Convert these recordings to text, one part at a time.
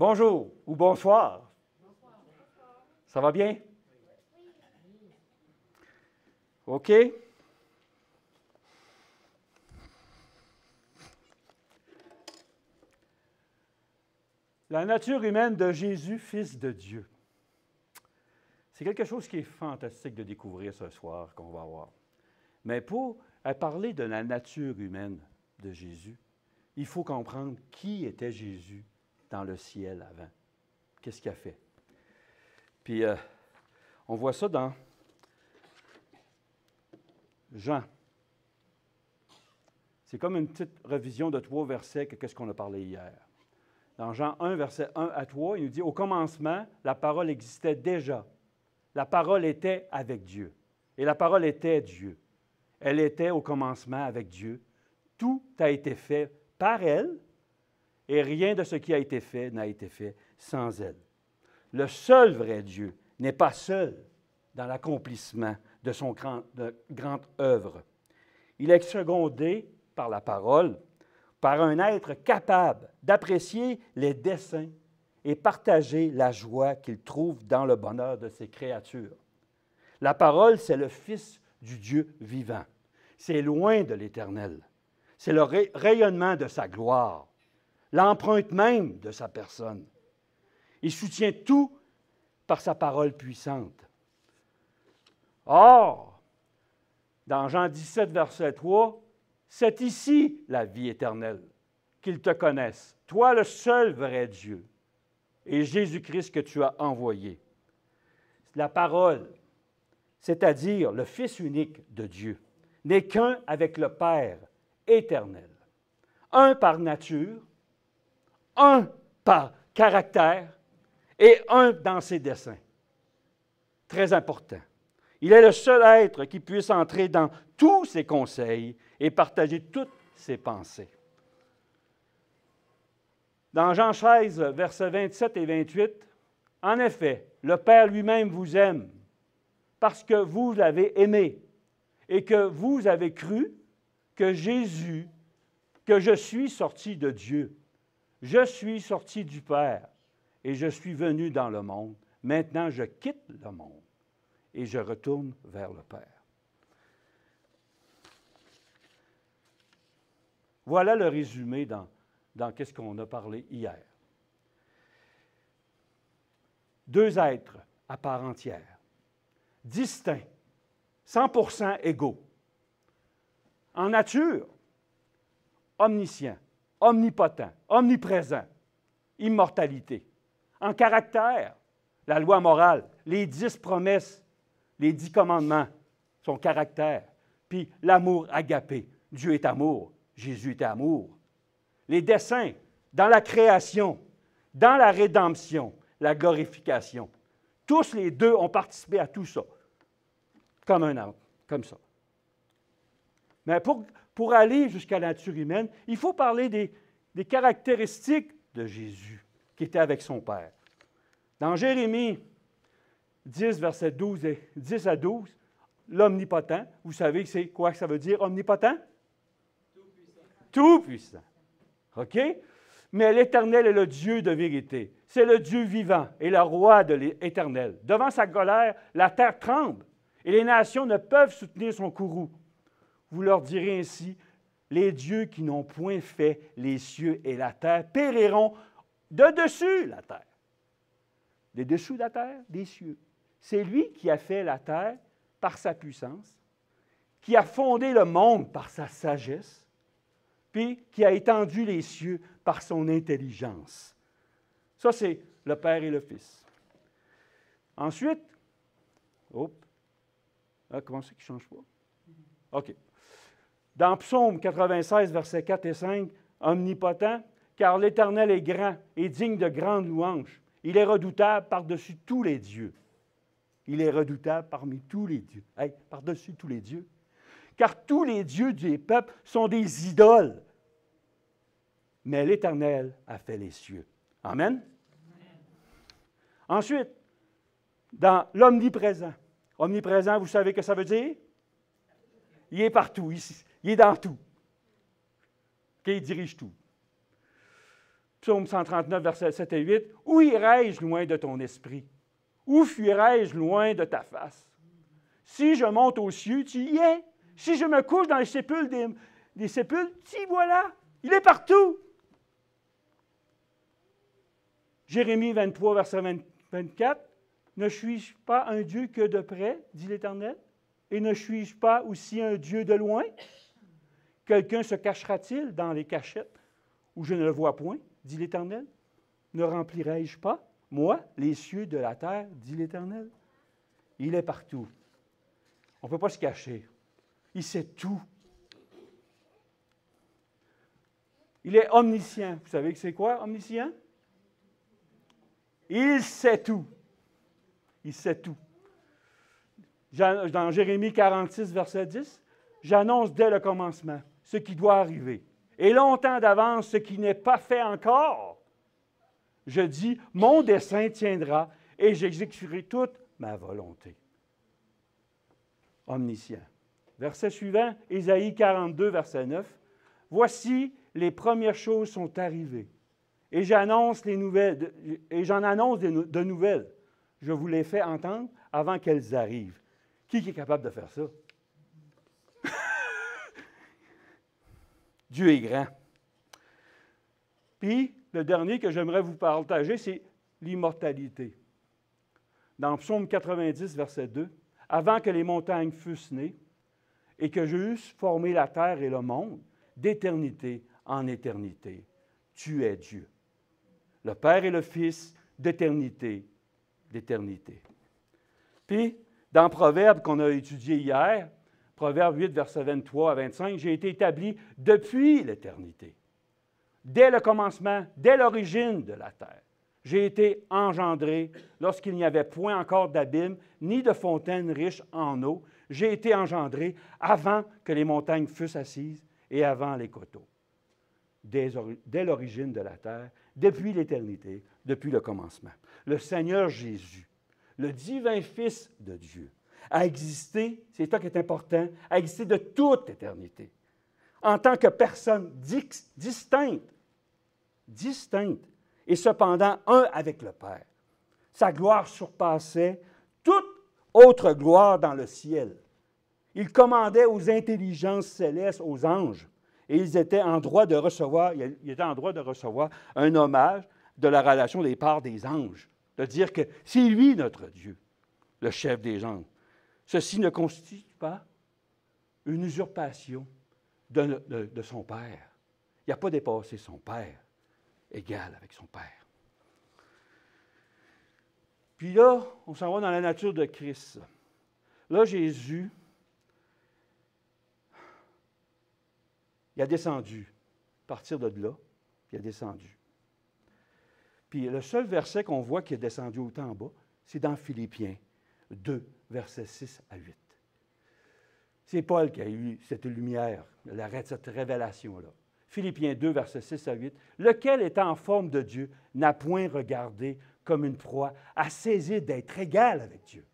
Bonjour ou bonsoir. Ça va bien? OK. La nature humaine de Jésus, Fils de Dieu. C'est quelque chose qui est fantastique de découvrir ce soir, qu'on va voir. Mais pour parler de la nature humaine de Jésus, il faut comprendre qui était Jésus dans le ciel avant. Qu'est-ce qu'il a fait? Puis, on voit ça dans Jean. C'est comme une petite revision de 3 versets que qu'est-ce qu'on a parlé hier. Dans Jean 1, verset 1 à 3, il nous dit « Au commencement, la parole existait déjà. La parole était avec Dieu. Et la parole était Dieu. Elle était au commencement avec Dieu. Tout a été fait par elle, et rien de ce qui a été fait n'a été fait sans elle. Le seul vrai Dieu n'est pas seul dans l'accomplissement de son grande œuvre. Il est secondé par la parole, par un être capable d'apprécier les desseins et partager la joie qu'il trouve dans le bonheur de ses créatures. La parole, c'est le Fils du Dieu vivant. C'est loin de l'Éternel. C'est le rayonnement de sa gloire, l'empreinte même de sa personne. Il soutient tout par sa parole puissante. Or, dans Jean 17, verset 3, c'est ici la vie éternelle, qu'ils te connaissent, toi le seul vrai Dieu, et Jésus-Christ que tu as envoyé. La parole, c'est-à-dire le Fils unique de Dieu, n'est qu'un avec le Père éternel, un par nature, un par caractère et un dans ses desseins. Très important. Il est le seul être qui puisse entrer dans tous ses conseils et partager toutes ses pensées. Dans Jean 16, versets 27 et 28, « En effet, le Père lui-même vous aime, parce que vous l'avez aimé, et que vous avez cru que Jésus, que je suis sorti de Dieu. Je suis sorti du Père, et je suis venu dans le monde. Maintenant, je quitte le monde, et je retourne vers le Père. » Voilà le résumé dans qu'est-ce qu'on a parlé hier. 2 êtres à part entière, distincts, 100% égaux. En nature, omniscient, omnipotent, omniprésent, immortalité. En caractère, la loi morale, les 10 promesses, les 10 commandements, son caractère, puis l'amour agapé. Dieu est amour, Jésus est amour. Les desseins dans la création, dans la rédemption, la glorification. Tous les deux ont participé à tout ça, comme un arbre, comme ça. Mais pour aller jusqu'à la nature humaine, il faut parler des caractéristiques de Jésus qui était avec son Père. Dans Jérémie 10, versets 10 à 12, l'omnipotent, vous savez c'est quoi que ça veut dire, omnipotent? Tout-puissant. Tout-puissant. OK? Mais l'Éternel est le Dieu de vérité. C'est le Dieu vivant et le roi de l'Éternel. Devant sa colère, la terre tremble et les nations ne peuvent soutenir son courroux. Vous leur direz ainsi, les dieux qui n'ont point fait les cieux et la terre périront de dessus la terre. Des dessous de la terre, des cieux. C'est lui qui a fait la terre par sa puissance, qui a fondé le monde par sa sagesse, puis qui a étendu les cieux par son intelligence. Ça, c'est le Père et le Fils. Ensuite, comment c'est qu'il ne change pas? OK. Dans Psaume 96, versets 4 et 5, « Omnipotent, car l'Éternel est grand et digne de grandes louanges. Il est redoutable par-dessus tous les dieux. » Il est redoutable parmi tous les dieux. Hey, par-dessus tous les dieux. Car tous les dieux des peuples sont des idoles. Mais l'Éternel a fait les cieux. Amen? Ensuite, dans l'omniprésent. Omniprésent, vous savez ce que ça veut dire? Il est partout, il est dans tout. Okay, il dirige tout. Psaume 139, versets 7 et 8. « Où irai-je loin de ton esprit? Où fuirai-je loin de ta face? Si je monte aux cieux, tu y es. Si je me couche dans les sépulcres des sépulcres, t'y voilà. Il est partout. » Jérémie 23, verset 24. « Ne suis-je pas un Dieu que de près, dit l'Éternel, et ne suis-je pas aussi un Dieu de loin? Quelqu'un se cachera-t-il dans les cachettes où je ne le vois point, dit l'Éternel? Ne remplirai-je pas, moi, les cieux de la terre, dit l'Éternel? » Il est partout. On ne peut pas se cacher. Il sait tout. Il est omniscient. Vous savez que c'est quoi, omniscient? Il sait tout. Il sait tout. Dans Jérémie 46, verset 10, « J'annonce dès le commencement ce qui doit arriver, et longtemps d'avance ce qui n'est pas fait encore. Je dis, mon dessein tiendra, et j'exécuterai toute ma volonté. » Omniscient. Verset suivant, Ésaïe 42, verset 9. « Voici, les premières choses sont arrivées, et j'en annonce de nouvelles. Je vous les fais entendre avant qu'elles arrivent. » Qui est capable de faire ça? Dieu est grand. Puis, le dernier que j'aimerais vous partager, c'est l'immortalité. Dans Psaume 90, verset 2, « Avant que les montagnes fussent nées, et que j'eusse formé la terre et le monde, d'éternité en éternité, tu es Dieu. Le Père et le Fils, d'éternité, d'éternité. » Puis, dans Proverbe qu'on a étudié hier, Proverbe 8, versets 23 à 25, « J'ai été établi depuis l'éternité, dès le commencement, dès l'origine de la terre. J'ai été engendré lorsqu'il n'y avait point encore d'abîme, ni de fontaine riche en eau. J'ai été engendré avant que les montagnes fussent assises et avant les coteaux. Dès l'origine de la terre, depuis l'éternité, depuis le commencement. Le Seigneur Jésus, le divin Fils de Dieu, a existé, c'est ça qui est important, a existé de toute éternité, en tant que personne distincte, et cependant un avec le Père. Sa gloire surpassait toute autre gloire dans le ciel. Il commandait aux intelligences célestes, aux anges, et ils étaient en droit de recevoir, un hommage de la relation des parts des anges, de dire que c'est lui notre Dieu, le chef des anges. Ceci ne constitue pas une usurpation de son Père. Il n'a pas dépassé son Père, égal avec son Père. Puis là, on s'en va dans la nature de Christ. Là, Jésus, il a descendu. À partir de là, il a descendu. Puis le seul verset qu'on voit qui est descendu autant en bas, c'est dans Philippiens 2, versets 6 à 8. C'est Paul qui a eu cette lumière, cette révélation-là. Philippiens 2, versets 6 à 8. « Lequel, étant en forme de Dieu, n'a point regardé comme une proie à saisir d'être égal avec Dieu.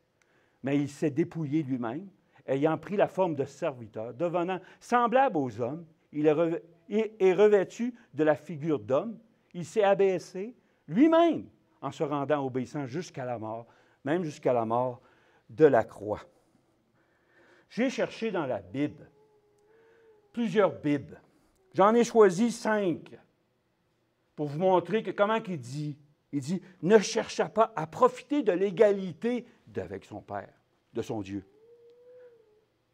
Mais il s'est dépouillé lui-même, ayant pris la forme de serviteur, devenant semblable aux hommes, il est revêtu de la figure d'homme, il s'est abaissé lui-même en se rendant obéissant jusqu'à la mort, même jusqu'à la mort de la croix. » J'ai cherché dans la Bible plusieurs Bibles. J'en ai choisi 5 pour vous montrer comment il dit. Il dit, ne chercha pas à profiter de l'égalité avec son Père, de son Dieu.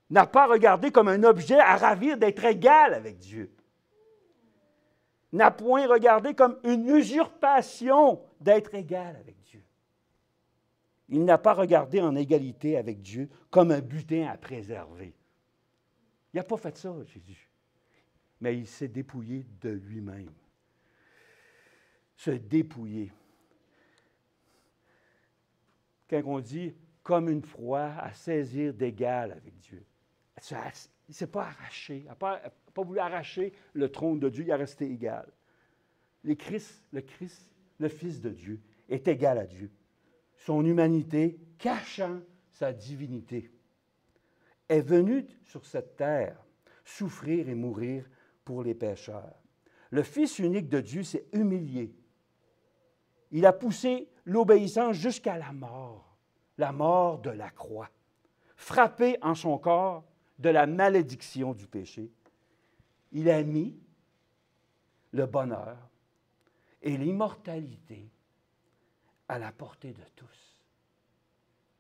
N'a pas regardé comme un objet à ravir d'être égal avec Dieu. N'a point regardé comme une usurpation d'être égal avec Dieu. Il n'a pas regardé en égalité avec Dieu comme un butin à préserver. Il n'a pas fait ça, Jésus. Mais il s'est dépouillé de lui-même. Se dépouiller. Quand on dit comme une proie à saisir d'égal avec Dieu, il ne s'est pas arraché, il n'a pas voulu arracher le trône de Dieu, il a resté égal. Le Christ, le Fils de Dieu, est égal à Dieu. Son humanité, cachant sa divinité, est venu sur cette terre souffrir et mourir pour les pécheurs. Le Fils unique de Dieu s'est humilié. Il a poussé l'obéissance jusqu'à la mort de la croix, frappé en son corps de la malédiction du péché. Il a mis le bonheur et l'immortalité à la portée de tous.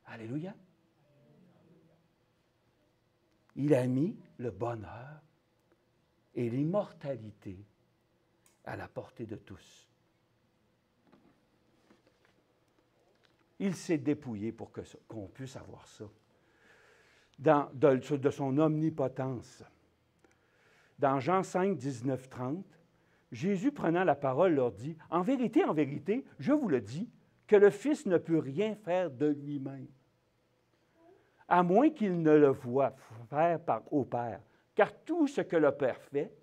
Alléluia. Il a mis le bonheur et l'immortalité à la portée de tous. Il s'est dépouillé pour qu'on puisse avoir ça. De son omnipotence. Dans Jean 5, 19, 30, Jésus, prenant la parole, leur dit, « En vérité, je vous le dis, que le Fils ne peut rien faire de lui-même, à moins qu'il ne le voie faire au Père. Car tout ce que le Père fait,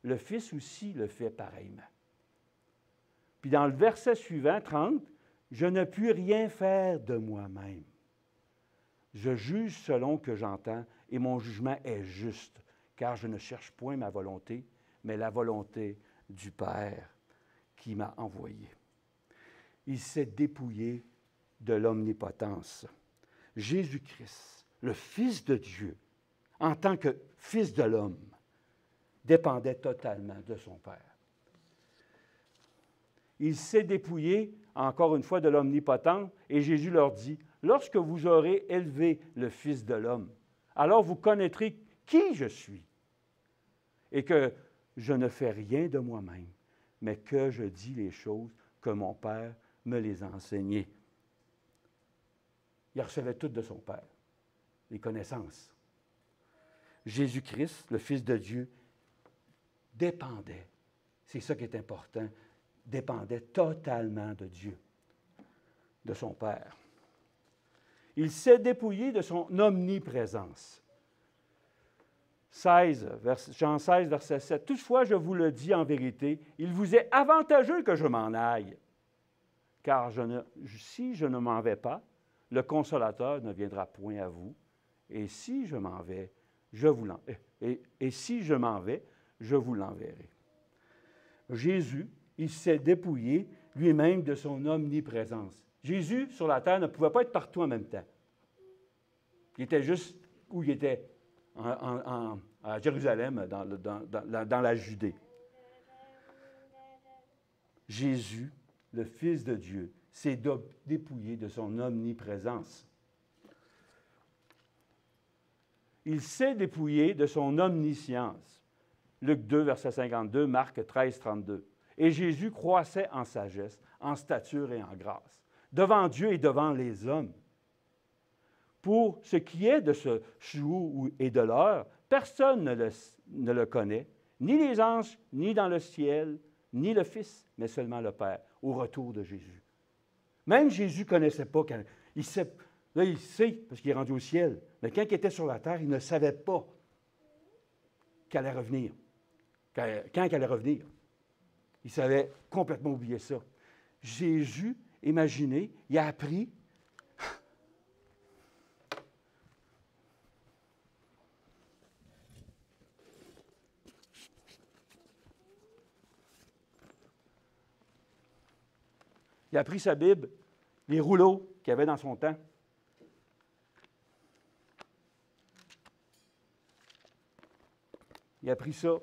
le Fils aussi le fait pareillement. » Puis dans le verset suivant, 30, « Je ne puis rien faire de moi-même. Je juge selon que j'entends, et mon jugement est juste, car je ne cherche point ma volonté, mais la volonté du Père qui m'a envoyé. » Il s'est dépouillé de l'omnipotence. Jésus-Christ, le Fils de Dieu, en tant que Fils de l'homme, dépendait totalement de son Père. Il s'est dépouillé, encore une fois, de l'omnipotence, et Jésus leur dit, « Lorsque vous aurez élevé le Fils de l'homme, alors vous connaîtrez qui je suis, et que je ne fais rien de moi-même, mais que je dis les choses que mon Père me les a enseignées. » Il recevait tout de son Père, les connaissances. Jésus-Christ, le Fils de Dieu, dépendait, c'est ça qui est important, dépendait totalement de Dieu, de son Père. Il s'est dépouillé de son omniprésence. Jean 16, verset 7. « Toutefois, je vous le dis en vérité, il vous est avantageux que je m'en aille, car si je ne m'en vais pas, le Consolateur ne viendra point à vous, et si je m'en vais, je vous l'enverrai. » Jésus, il s'est dépouillé lui-même de son omniprésence. Jésus, sur la terre, ne pouvait pas être partout en même temps. Il était juste où il était, à Jérusalem, dans la Judée. Jésus, le Fils de Dieu, s'est dépouillé de son omniprésence. Il s'est dépouillé de son omniscience. Luc 2, verset 52, Marc 13, 32. Et Jésus croissait en sagesse, en stature et en grâce, devant Dieu et devant les hommes. Pour ce qui est de ce jour et de l'heure, personne ne le connaît, ni les anges, ni dans le ciel, ni le Fils, mais seulement le Père, au retour de Jésus. Même Jésus ne connaissait pas, il sait, parce qu'il est rendu au ciel, mais quand il était sur la terre, il ne savait pas qu'elle allait revenir. Quand elle allait revenir. Il savait complètement oublier ça. Jésus, imaginez, il a appris sa Bible, les rouleaux qu'il y avait dans son temps. Il a pris ça,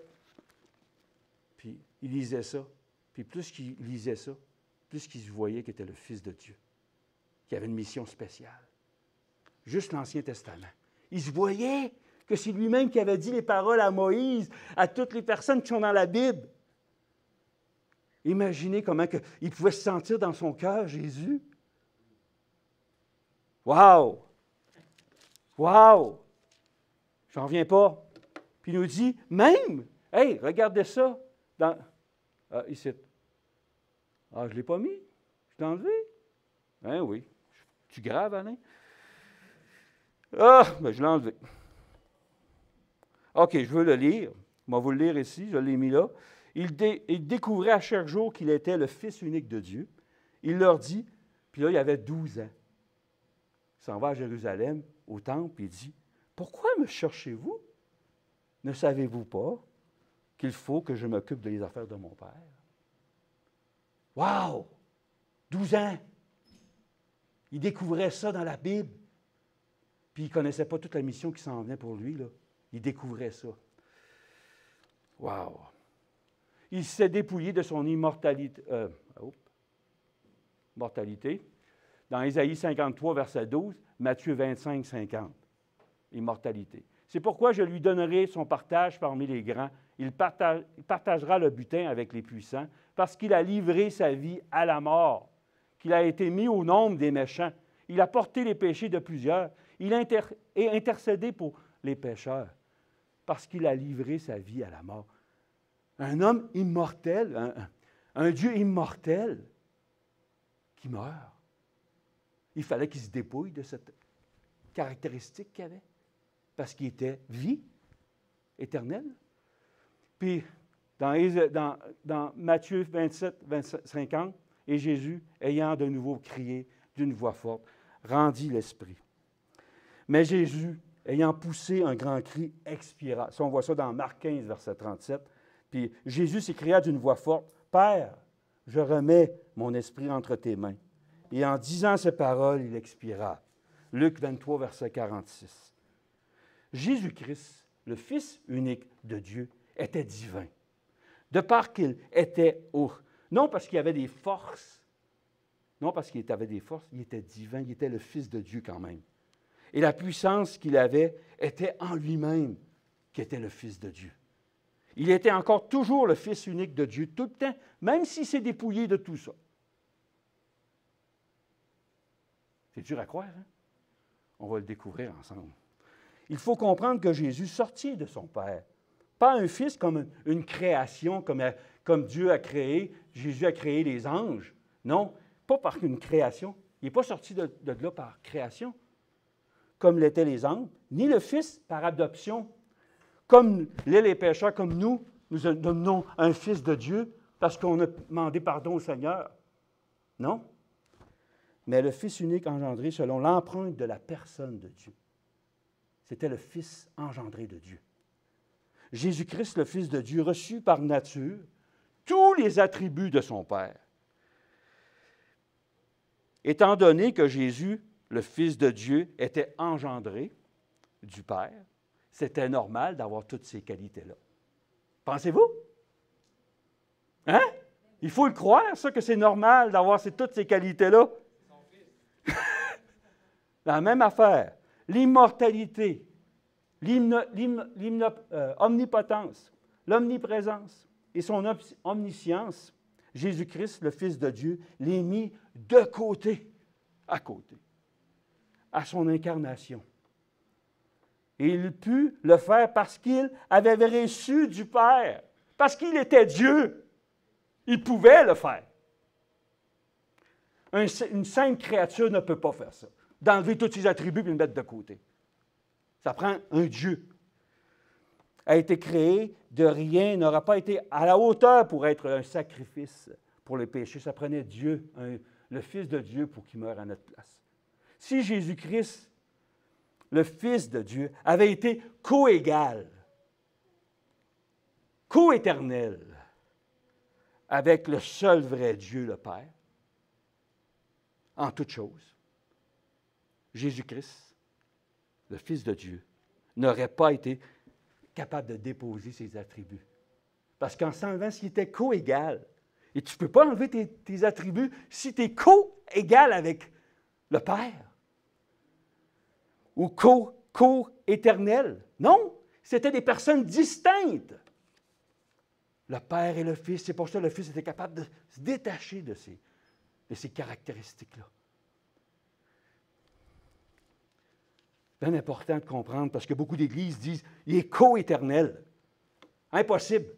puis il lisait ça. Puis plus qu'il lisait ça, plus qu'il voyait qu'il était le Fils de Dieu, qu'il avait une mission spéciale. Juste l'Ancien Testament. Il se voyait que c'est lui-même qui avait dit les paroles à Moïse, à toutes les personnes qui sont dans la Bible. Imaginez comment il pouvait se sentir dans son cœur, Jésus. Wow! Wow! J'en reviens pas. Puis il nous dit, même, hey, regardez ça. Ici. Ah, je ne l'ai pas mis. Je l'ai enlevé. Ben oui. Tu grave, Alain? Ah, ben je l'ai enlevé. OK, je veux le lire. Je vais vous le lire ici. Je l'ai mis là. Il découvrait à chaque jour qu'il était le Fils unique de Dieu. Il leur dit, puis là, il avait 12 ans. Il s'en va à Jérusalem, au temple, puis il dit, « Pourquoi me cherchez-vous? Ne savez-vous pas qu'il faut que je m'occupe des affaires de mon Père. Wow! 12 ans! Il découvrait ça dans la Bible. Puis il ne connaissait pas toute la mission qui s'en venait pour lui, là. Il découvrait ça. Wow! Il s'est dépouillé de son immortalité. Mortalité. Dans Ésaïe 53, verset 12, Matthieu 25, 50. Immortalité. C'est pourquoi je lui donnerai son partage parmi les grands. Il partagera le butin avec les puissants, parce qu'il a livré sa vie à la mort, qu'il a été mis au nombre des méchants. Il a porté les péchés de plusieurs. Il a intercédé pour les pécheurs, parce qu'il a livré sa vie à la mort. Un homme immortel, un Dieu immortel qui meurt. Il fallait qu'il se dépouille de cette caractéristique qu'il avait, parce qu'il était vie éternelle. Puis, dans Matthieu 27, 50, et Jésus, ayant de nouveau crié d'une voix forte, rendit l'esprit. Mais Jésus, ayant poussé un grand cri, expira. Ça, on voit ça dans Marc 15, verset 37. Puis Jésus s'écria d'une voix forte, « Père, je remets mon esprit entre tes mains. » Et en disant ces paroles, il expira. Luc 23, verset 46. Jésus-Christ, le Fils unique de Dieu, était divin. De part qu'il était non parce qu'il avait des forces, non parce qu'il avait des forces, il était divin, il était le Fils de Dieu quand même. Et la puissance qu'il avait était en lui-même, qui était le Fils de Dieu. Il était encore toujours le Fils unique de Dieu, tout le temps, même s'il s'est dépouillé de tout ça. C'est dur à croire, hein? On va le découvrir ensemble. Il faut comprendre que Jésus sortit de son Père. Pas un fils comme une création, comme Dieu a créé, Jésus a créé les anges. Non, pas par une création. Il n'est pas sorti de là par création, comme l'étaient les anges, ni le Fils par adoption, comme les pécheurs, comme nous donnons un Fils de Dieu parce qu'on a demandé pardon au Seigneur. Non. Mais le Fils unique engendré selon l'empreinte de la personne de Dieu. C'était le Fils engendré de Dieu. Jésus-Christ, le Fils de Dieu, reçut par nature tous les attributs de son Père. Étant donné que Jésus, le Fils de Dieu, était engendré du Père, c'était normal d'avoir toutes ces qualités-là. Pensez-vous? Hein? Il faut le croire, ça, que c'est normal d'avoir toutes ces qualités-là. La même affaire. L'immortalité, l'omnipotence, l'omniprésence et son omniscience, Jésus-Christ, le Fils de Dieu, les mit de côté, à côté, à son incarnation. Et il put le faire parce qu'il avait reçu du Père, parce qu'il était Dieu. Il pouvait le faire. Une simple créature ne peut pas faire ça, d'enlever tous ses attributs et de le mettre de côté. Ça prend un Dieu. A été créé de rien, n'aura pas été à la hauteur pour être un sacrifice pour le péché. Ça prenait Dieu, le Fils de Dieu, pour qu'il meure à notre place. Si Jésus-Christ, le Fils de Dieu, avait été coégal, coéternel avec le seul vrai Dieu, le Père, en toutes choses, Jésus-Christ, le Fils de Dieu, n'aurait pas été capable de déposer ses attributs. Parce qu'en s'enlevant, s'il était coégal, et tu ne peux pas enlever tes attributs si tu es coégal avec le Père, ou co-éternel. Non, c'était des personnes distinctes. Le Père et le Fils, c'est pour ça que le Fils était capable de se détacher de ces caractéristiques-là. C'est bien important de comprendre parce que beaucoup d'églises disent « il est co-éternel ». Impossible.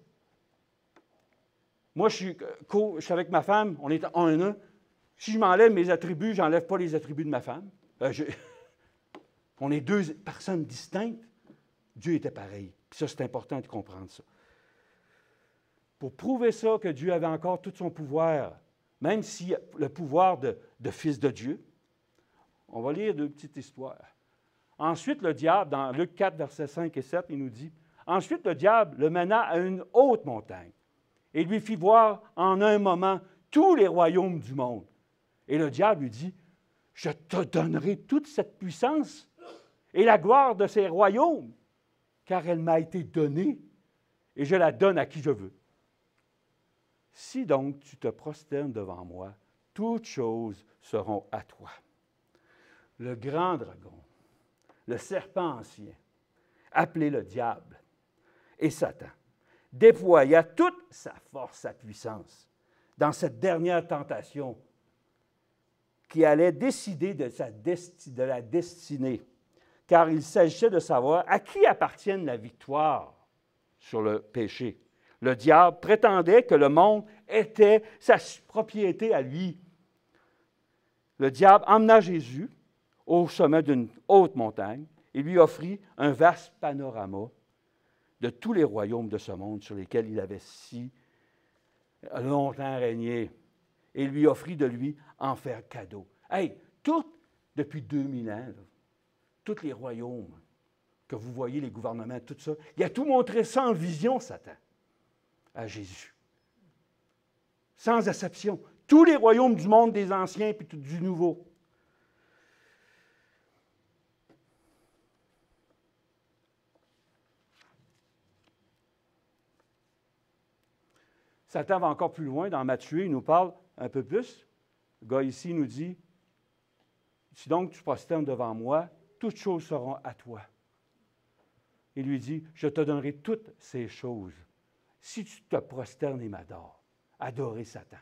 Moi, je suis avec ma femme, on est en un. Si je m'enlève mes attributs, je n'enlève pas les attributs de ma femme. On est deux personnes distinctes. Dieu était pareil. Puis ça, c'est important de comprendre ça. Pour prouver ça, que Dieu avait encore tout son pouvoir, même si le pouvoir de Fils de Dieu, on va lire deux petites histoires. Ensuite, le diable, dans Luc 4, versets 5 et 7, il nous dit, « Ensuite, le diable le mena à une haute montagne et lui fit voir en un moment tous les royaumes du monde. Et le diable lui dit, « Je te donnerai toute cette puissance et la gloire de ces royaumes, car elle m'a été donnée et je la donne à qui je veux. Si donc tu te prosternes devant moi, toutes choses seront à toi. » Le grand dragon, le serpent ancien, appelé le diable, et Satan, déploya toute sa force, sa puissance dans cette dernière tentation qui allait décider de la destinée, car il s'agissait de savoir à qui appartient la victoire sur le péché. Le diable prétendait que le monde était sa propriété à lui. Le diable emmena Jésus au sommet d'une haute montagne et lui offrit un vaste panorama de tous les royaumes de ce monde sur lesquels il avait si longtemps régné, et lui offrit de lui en faire cadeau. Hey, tout, depuis 2000 ans, là, tous les royaumes que vous voyez, les gouvernements, tout ça, il a tout montré ça en vision, Satan, à Jésus. Sans exception. Tous les royaumes du monde, des anciens et du nouveau. Satan va encore plus loin. Dans Matthieu, il nous parle un peu plus. Le gars ici nous dit, « Si donc tu prosternes devant moi, toutes choses seront à toi. » Il lui dit, « Je te donnerai toutes ces choses si tu te prosternes et m'adores. » Adorer Satan,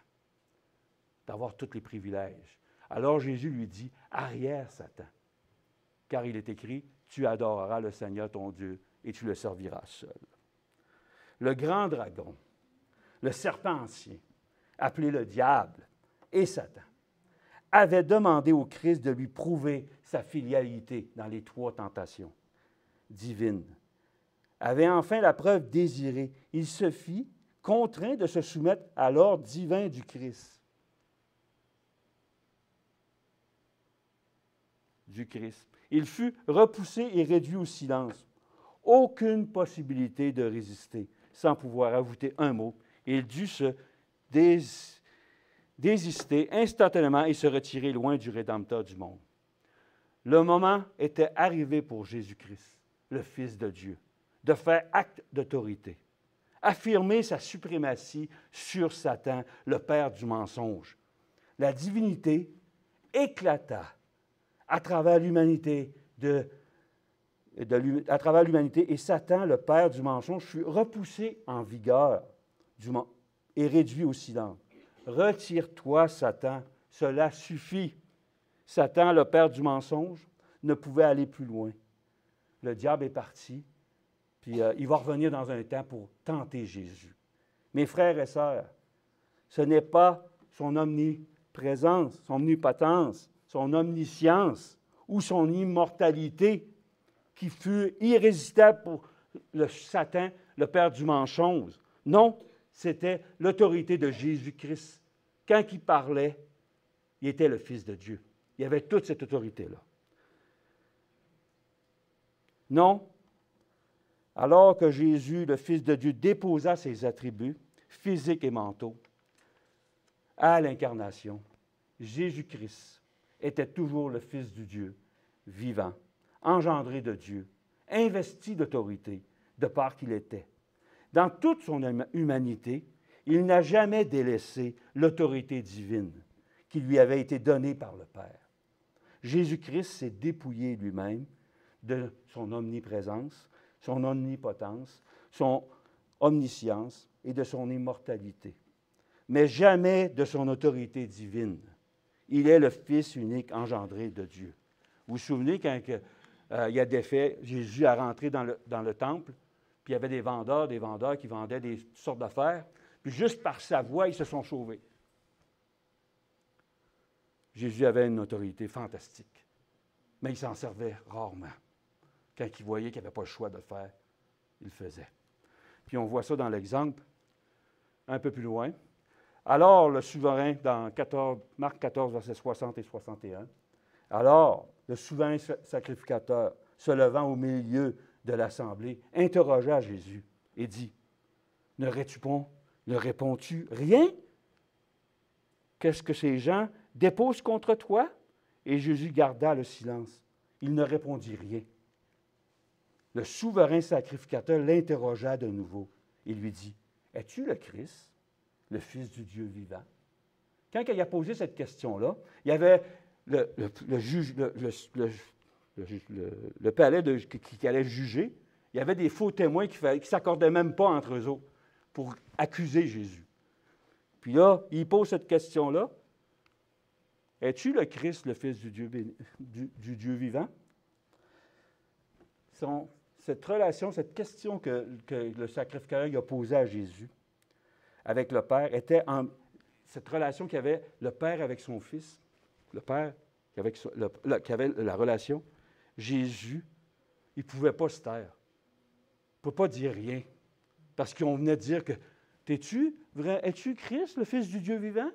d'avoir tous les privilèges. Alors Jésus lui dit, « Arrière, Satan, car il est écrit, tu adoreras le Seigneur ton Dieu et tu le serviras seul. » Le grand dragon, le serpent ancien, appelé le diable et Satan, avait demandé au Christ de lui prouver sa filialité dans les 3 tentations divines. Avait enfin la preuve désirée. Il se fit contraint de se soumettre à l'ordre divin du Christ. Il fut repoussé et réduit au silence. Aucune possibilité de résister, sans pouvoir ajouter un mot. Il dut se désister instantanément et se retirer loin du Rédempteur du monde. Le moment était arrivé pour Jésus-Christ, le Fils de Dieu, de faire acte d'autorité, affirmer sa suprématie sur Satan, le père du mensonge. La divinité éclata à travers l'humanité et Satan, le père du mensonge, fut repoussé en vigueur et réduit au silence. Retire-toi, Satan, cela suffit. Satan, le père du mensonge, ne pouvait aller plus loin. Le diable est parti, puis il va revenir dans un temps pour tenter Jésus. Mes frères et sœurs, ce n'est pas son omniprésence, son omnipotence, son omniscience ou son immortalité qui fut irrésistible pour le Satan, le père du mensonge. Non, c'était l'autorité de Jésus-Christ. Quand il parlait, il était le Fils de Dieu. Il avait toute cette autorité-là. Non, alors que Jésus, le Fils de Dieu, déposa ses attributs physiques et mentaux à l'incarnation, Jésus-Christ était toujours le Fils du Dieu, vivant, engendré de Dieu, investi d'autorité, de part qu'il était. Dans toute son humanité, il n'a jamais délaissé l'autorité divine qui lui avait été donnée par le Père. Jésus-Christ s'est dépouillé lui-même de son omniprésence, son omnipotence, son omniscience et de son immortalité, mais jamais de son autorité divine. Il est le Fils unique engendré de Dieu. Vous vous souvenez quand il y a des faits, Jésus a rentré dans le temple, puis il y avait des vendeurs qui vendaient des sortes d'affaires, puis juste par sa voix, ils se sont sauvés. Jésus avait une autorité fantastique, mais il s'en servait rarement. Quand il voyait qu'il n'y avait pas le choix de le faire, il le faisait. Puis on voit ça dans l'exemple, un peu plus loin. Alors, le souverain, dans Marc 14, versets 60 et 61, alors, le souverain sacrificateur, se levant au milieu de l'assemblée interrogea Jésus et dit, ne réponds-tu rien? Qu'est-ce que ces gens déposent contre toi? Et Jésus garda le silence. Il ne répondit rien. Le souverain sacrificateur l'interrogea de nouveau et lui dit, es-tu le Christ, le Fils du Dieu vivant? Quand il a posé cette question-là, il y avait le palais qui allait juger. Il y avait des faux témoins qui ne s'accordaient même pas entre eux autres pour accuser Jésus. Puis là, il pose cette question-là. Es-tu le Christ, le Fils du Dieu vivant? Cette relation, cette question que le sacrificateur a posée à Jésus avec le Père était cette relation qu'avait le Père avec son Fils, le Père qui avait la relation. Jésus, il ne pouvait pas se taire. Il ne pouvait pas dire rien. Parce qu'on venait de dire que es-tu Christ, le Fils du Dieu vivant?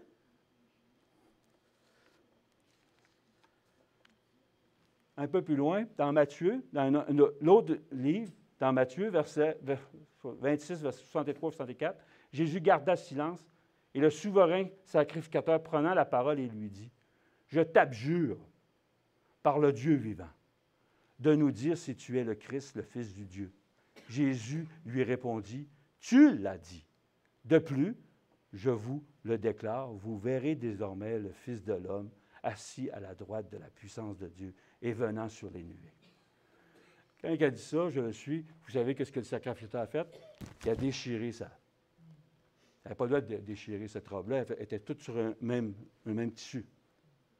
Un peu plus loin, dans Matthieu, dans l'autre livre, dans Matthieu, verset 26, verset 63 64, Jésus garda silence et le souverain sacrificateur prenant la parole et lui dit, « Je t'abjure par le Dieu vivant de nous dire si tu es le Christ, le Fils du Dieu. » Jésus lui répondit, « Tu l'as dit. De plus, je vous le déclare, vous verrez désormais le Fils de l'homme assis à la droite de la puissance de Dieu et venant sur les nuées. » Quand il a dit ça, je le suis, vous savez qu'est-ce que le sacrificateur a fait? Il a déchiré ça. Il n'avait pas le droit de déchirer cette robe-là, elle était toute sur un même tissu.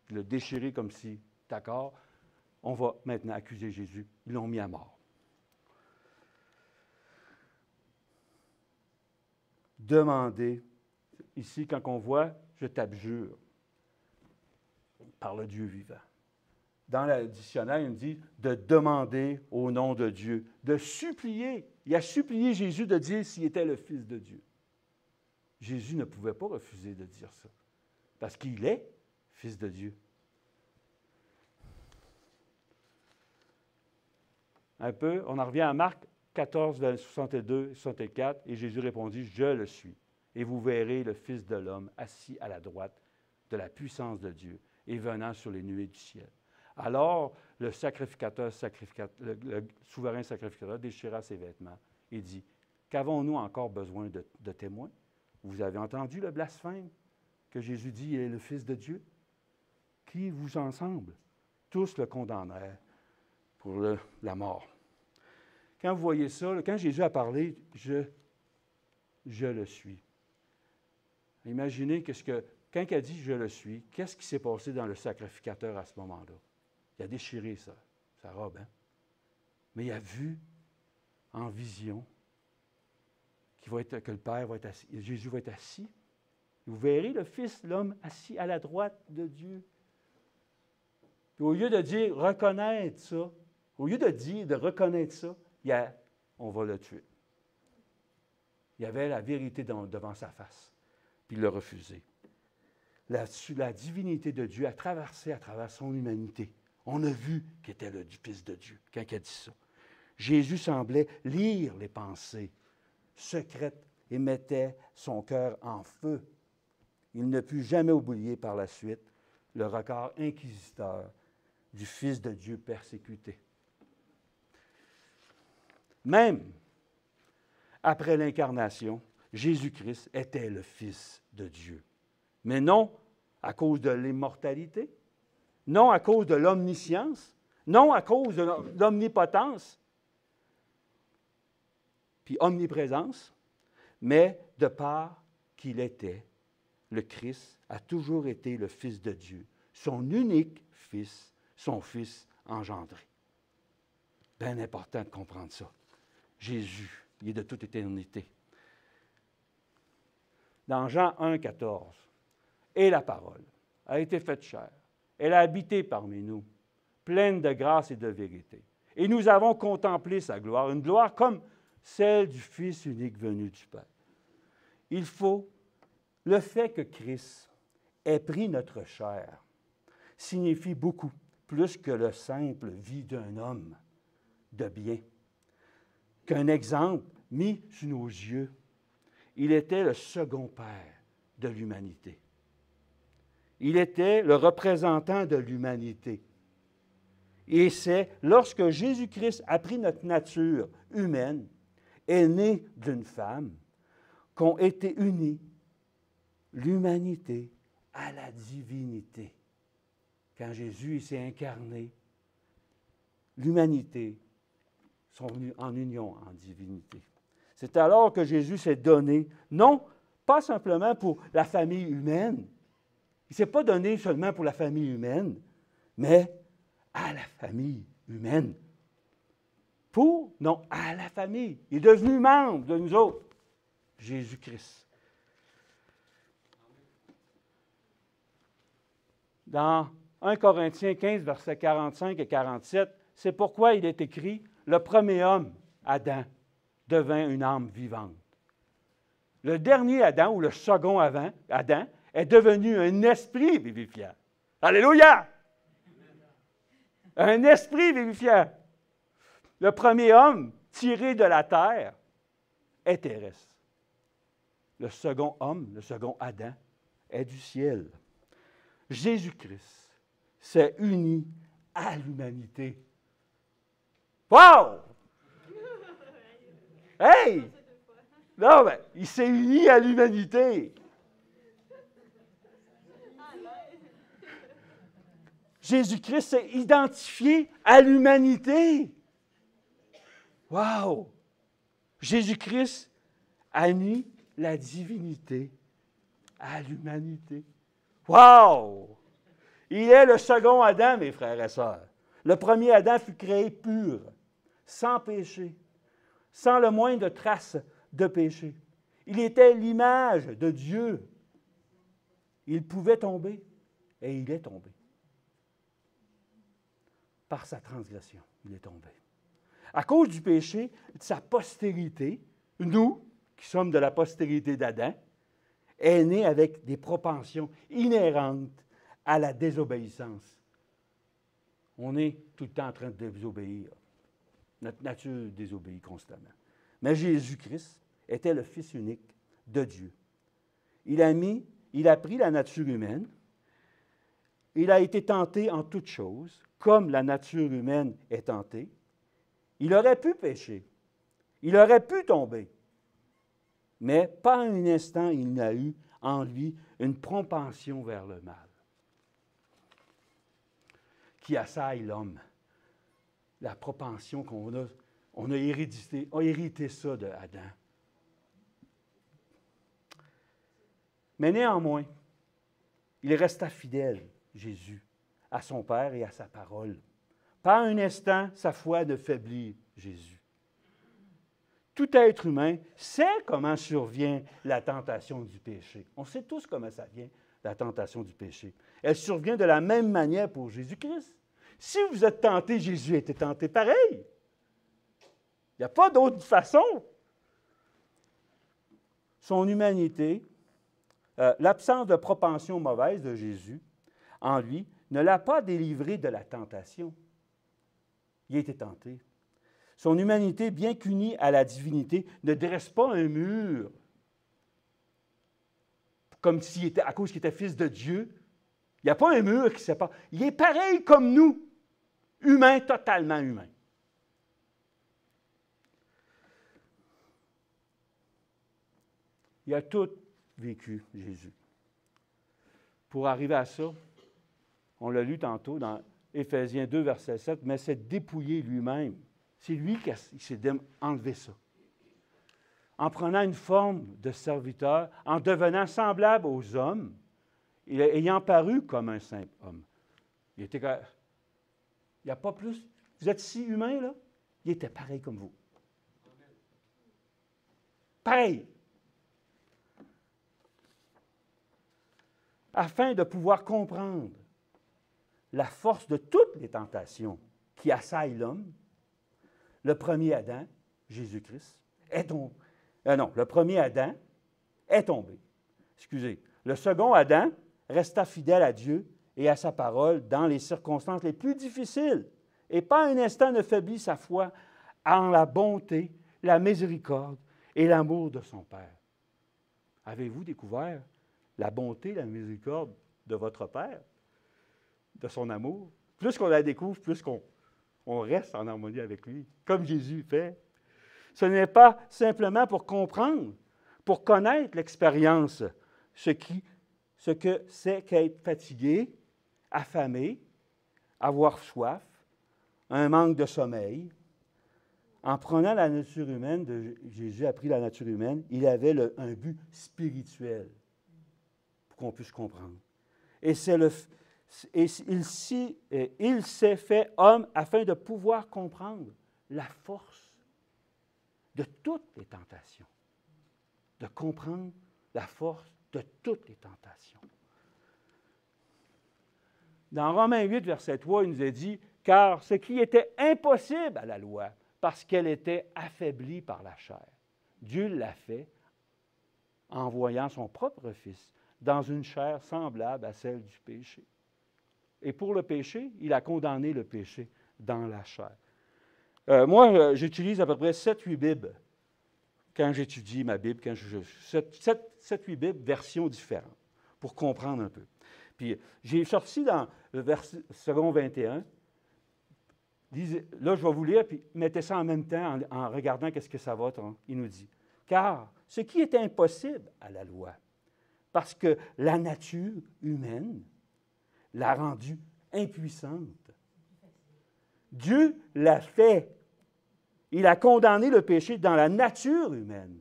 Il l'a déchiré comme si, d'accord, on va maintenant accuser Jésus. Ils l'ont mis à mort. Demandez, ici, quand on voit « je t'abjure » par le Dieu vivant. Dans le dictionnaire, il dit de demander au nom de Dieu, de supplier. Il a supplié Jésus de dire s'il était le Fils de Dieu. Jésus ne pouvait pas refuser de dire ça, parce qu'il est Fils de Dieu. Un peu, on en revient à Marc 14, 62, 64, et Jésus répondit, « Je le suis, et vous verrez le Fils de l'homme assis à la droite de la puissance de Dieu et venant sur les nuées du ciel. » Alors, le souverain sacrificateur déchira ses vêtements et dit, « Qu'avons-nous encore besoin de témoins? Vous avez entendu le blasphème que Jésus dit, il est le Fils de Dieu? Qui vous ensemble? Tous le condamnèrent pour la mort. » Quand vous voyez ça, quand Jésus a parlé, je le suis. Imaginez quand il a dit « je le suis », qu'est-ce qui s'est passé dans le sacrificateur à ce moment-là? Il a déchiré sa robe, hein? Mais il a vu en vision que le Père va être assis, Jésus va être assis. Vous verrez le Fils, l'homme, assis à la droite de Dieu. Puis au lieu de dire « reconnaître ça », au lieu de reconnaître ça, on va le tuer. Il y avait la vérité devant sa face, puis il l'a refusé. La divinité de Dieu a traversé à travers son humanité. On a vu qu'il était le Fils de Dieu quand il a dit ça. Jésus semblait lire les pensées secrètes et mettait son cœur en feu. Il ne put jamais oublier par la suite le regard inquisiteur du Fils de Dieu persécuté. Même après l'incarnation, Jésus-Christ était le Fils de Dieu. Mais non à cause de l'immortalité, non à cause de l'omniscience, non à cause de l'omnipotence, puis omniprésence, mais de part qu'il était, le Christ a toujours été le Fils de Dieu, son unique Fils, son Fils engendré. Bien important de comprendre ça. Jésus, il est de toute éternité. Dans Jean 1, 14, « Et la parole a été faite chair. Elle a habité parmi nous, pleine de grâce et de vérité. Et nous avons contemplé sa gloire, une gloire comme celle du Fils unique venu du Père. » Le fait que Christ ait pris notre chair signifie beaucoup plus que le simple vie d'un homme de bien. qu'un exemple mis sous nos yeux. Il était le second père de l'humanité. Il était le représentant de l'humanité. Et c'est lorsque Jésus-Christ a pris notre nature humaine, est né d'une femme, qu'ont été unis l'humanité à la divinité. Quand Jésus s'est incarné, l'humanité sont venues en union en divinité. C'est alors que Jésus s'est donné, non pas simplement pour la famille humaine, il ne s'est pas donné seulement pour la famille humaine, mais à la famille humaine. Non, à la famille. Il est devenu membre de nous autres, Jésus-Christ. Dans 1 Corinthiens 15, versets 45 et 47, c'est pourquoi il est écrit, le premier homme, Adam, devint une âme vivante. Le dernier Adam, ou le second Adam, est devenu un esprit vivifiant. Alléluia! Un esprit vivifiant. Le premier homme, tiré de la terre, est terrestre. Le second homme, le second Adam, est du ciel. Jésus-Christ s'est uni à l'humanité. Wow! Hey! Non, mais il s'est uni à l'humanité. Jésus-Christ s'est identifié à l'humanité. Wow! Jésus-Christ a uni la divinité à l'humanité. Wow! Il est le second Adam, mes frères et sœurs. Le premier Adam fut créé pur, sans péché, sans le moindre trace de péché. Il était l'image de Dieu. Il pouvait tomber, et il est tombé. Par sa transgression, il est tombé. À cause du péché, de sa postérité, nous, qui sommes de la postérité d'Adam, est né avec des propensions inhérentes à la désobéissance. On est tout le temps en train de désobéir. Notre nature désobéit constamment. Mais Jésus-Christ était le Fils unique de Dieu. Il a pris la nature humaine. Il a été tenté en toutes choses, comme la nature humaine est tentée. Il aurait pu pécher. Il aurait pu tomber. Mais pas un instant il n'a eu en lui une propension vers le mal qui assaille l'homme. La propension qu'on a, on a hérité ça de Adam. Mais néanmoins, il resta fidèle, Jésus, à son Père et à sa parole. Pas un instant, sa foi ne faiblit, Jésus. Tout être humain sait comment survient la tentation du péché. On sait tous comment ça vient, la tentation du péché. Elle survient de la même manière pour Jésus-Christ. Si vous êtes tenté, Jésus a été tenté pareil. Il n'y a pas d'autre façon. Son humanité, l'absence de propension mauvaise de Jésus en lui ne l'a pas délivré de la tentation. Il a été tenté. Son humanité, bien qu'unie à la divinité, ne dresse pas un mur comme s'il était, à cause qu'il était fils de Dieu. Il n'y a pas un mur qui sépare. Il est pareil comme nous, humain, totalement humain. Il a tout vécu, Jésus. Pour arriver à ça, on l'a lu tantôt dans Éphésiens 2, verset 7, mais c'est dépouiller lui-même. C'est lui qui s'est enlevé ça. En prenant une forme de serviteur, en devenant semblable aux hommes, ayant paru comme un simple homme. Il n'y a pas plus. Vous êtes si humain, là? Il était pareil comme vous. Pareil. Afin de pouvoir comprendre la force de toutes les tentations qui assaillent l'homme, le premier Adam, Jésus-Christ, est tombé. Le premier Adam est tombé. Excusez. Le second Adam resta fidèle à Dieu et à sa parole dans les circonstances les plus difficiles. Et pas un instant ne faiblit sa foi en la bonté la miséricorde et l'amour de son Père. Avez-vous découvert la bonté, la miséricorde de votre Père, de son amour? Plus qu'on la découvre, plus qu'on reste en harmonie avec lui, comme Jésus fait. Ce n'est pas simplement pour comprendre, pour connaître l'expérience, ce que c'est qu'être fatigué, affamé, avoir soif, un manque de sommeil. En prenant la nature humaine, Jésus a pris la nature humaine, il avait un but spirituel pour qu'on puisse comprendre. Et il s'est fait homme afin de pouvoir comprendre la force de toutes les tentations, de comprendre la force de toutes les tentations. Dans Romains 8, verset 3, il nous est dit, « Car ce qui était impossible à la loi, parce qu'elle était affaiblie par la chair, Dieu l'a fait en envoyant son propre Fils dans une chair semblable à celle du péché. Et pour le péché, il a condamné le péché dans la chair. » Moi, j'utilise à peu près 7-8 Bibles quand j'étudie ma Bible, 7-8 Bibles, versions différentes, pour comprendre un peu. Puis j'ai sorti dans le second 21, là je vais vous lire, puis mettez ça en même temps en regardant qu'est-ce que ça va. Il nous dit, « Car ce qui est impossible à la loi, parce que la nature humaine l'a rendue impuissante. Dieu l'a fait. Il a condamné le péché dans la nature humaine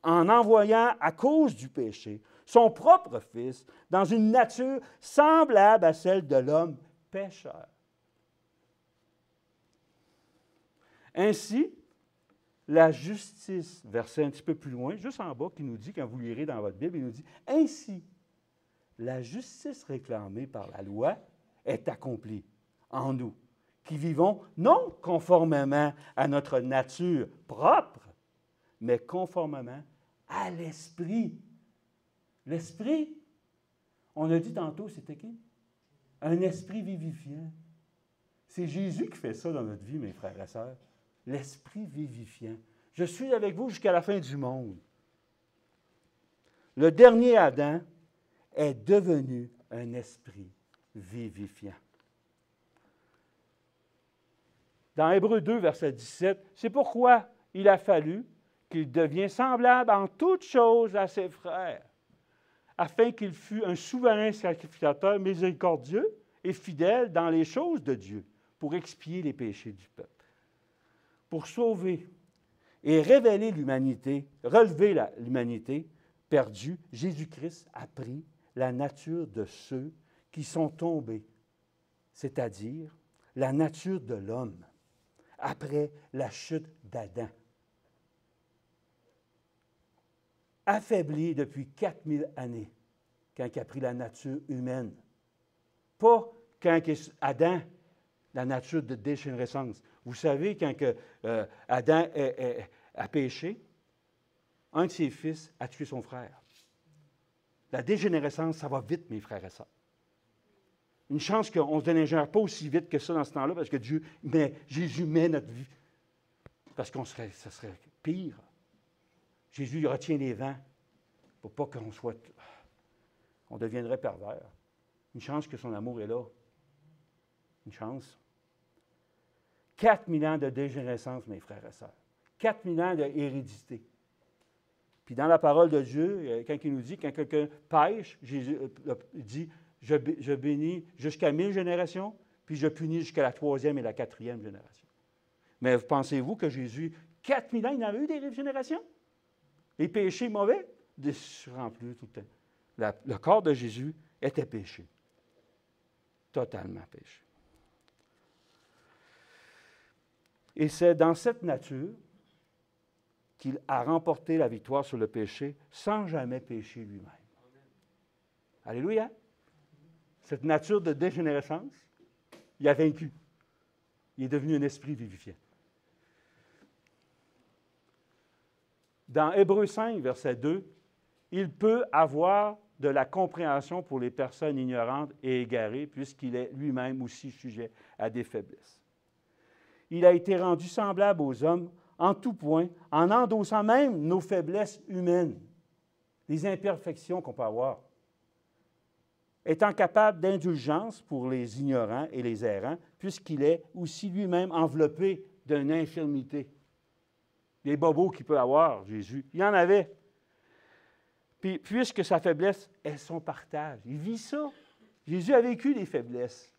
en envoyant, à cause du péché, son propre Fils dans une nature semblable à celle de l'homme pécheur. Ainsi, la justice, verset un petit peu plus loin, juste en bas, qui nous dit, quand vous lirez dans votre Bible, il nous dit, « Ainsi, la justice réclamée par la loi est accomplie en nous, qui vivons non conformément à notre nature propre, mais conformément à l'Esprit. » L'Esprit, on a dit tantôt, c'était qui? Un esprit vivifiant. C'est Jésus qui fait ça dans notre vie, mes frères et sœurs. L'Esprit vivifiant. Je suis avec vous jusqu'à la fin du monde. Le dernier Adam est devenu un esprit vivifiant. Dans Hébreux 2, verset 17, c'est pourquoi il a fallu qu'il devienne semblable en toutes choses à ses frères, afin qu'il fût un souverain sacrificateur miséricordieux et fidèle dans les choses de Dieu, pour expier les péchés du peuple. Pour sauver et révéler l'humanité, relever l'humanité perdue, Jésus-Christ a pris la nature de ceux qui sont tombés, c'est-à-dire la nature de l'homme, après la chute d'Adam. Affaibli depuis 4000 années, quand il a pris la nature humaine. Pas quand Adam, la nature de dégénérescence. Vous savez, quand Adam a péché, un de ses fils a tué son frère. La dégénérescence, ça va vite, mes frères et sœurs. Une chance qu'on ne se dégénère pas aussi vite que ça dans ce temps-là, parce que Jésus met notre vie. Parce que ça serait pire. Jésus retient les vents pour pas on deviendrait pervers. Une chance que son amour est là. Une chance. 4000 ans de dégénérescence, mes frères et sœurs. 4000 ans d'hérédité. Puis dans la parole de Dieu, quand il nous dit, quand quelqu'un pêche, Jésus dit, je bénis jusqu'à 1000 générations, puis je punis jusqu'à la 3e et la 4e génération. Mais pensez-vous que Jésus, 4000 ans, il en a eu des générations? Les péchés mauvais? Remplis tout le temps. Le corps de Jésus était péché. Totalement péché. Et c'est dans cette nature qu'il a remporté la victoire sur le péché sans jamais pécher lui-même. Alléluia! Cette nature de dégénérescence, il a vaincu. Il est devenu un esprit vivifiant. Dans Hébreux 5, verset 2, il peut avoir de la compréhension pour les personnes ignorantes et égarées, puisqu'il est lui-même aussi sujet à des faiblesses. Il a été rendu semblable aux hommes en tout point, en endossant même nos faiblesses humaines, les imperfections qu'on peut avoir, étant capable d'indulgence pour les ignorants et les errants, puisqu'il est aussi lui-même enveloppé d'une infirmité. Les bobos qu'il peut avoir, Jésus, il en avait. Puis, puisque sa faiblesse est son partage. Il vit ça. Jésus a vécu des faiblesses.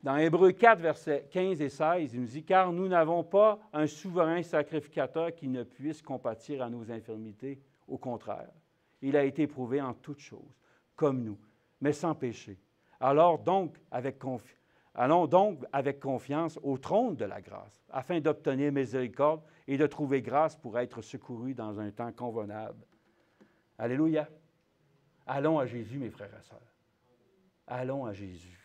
Dans Hébreux 4, versets 15 et 16, il nous dit « Car nous n'avons pas un souverain sacrificateur qui ne puisse compatir à nos infirmités. Au contraire, il a été éprouvé en toutes choses, comme nous, mais sans péché. Allons donc avec confiance au trône de la grâce, afin d'obtenir miséricorde et de trouver grâce pour être secourus dans un temps convenable. » Alléluia. Allons à Jésus, mes frères et sœurs. Allons à Jésus.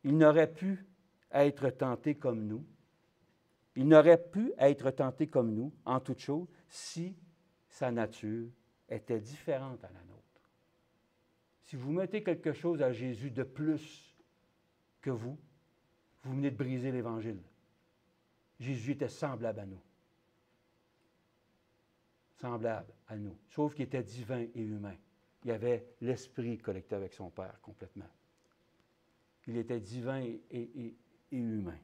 Il n'aurait pu être tenté comme nous. Il n'aurait pu être tenté comme nous, en toute chose, si sa nature était différente à la nôtre. Si vous mettez quelque chose à Jésus de plus que vous venez de briser l'Évangile. Jésus était semblable à nous. Semblable à nous. Sauf qu'il était divin et humain. Il avait l'esprit connecté avec son Père complètement. Il était divin et humain.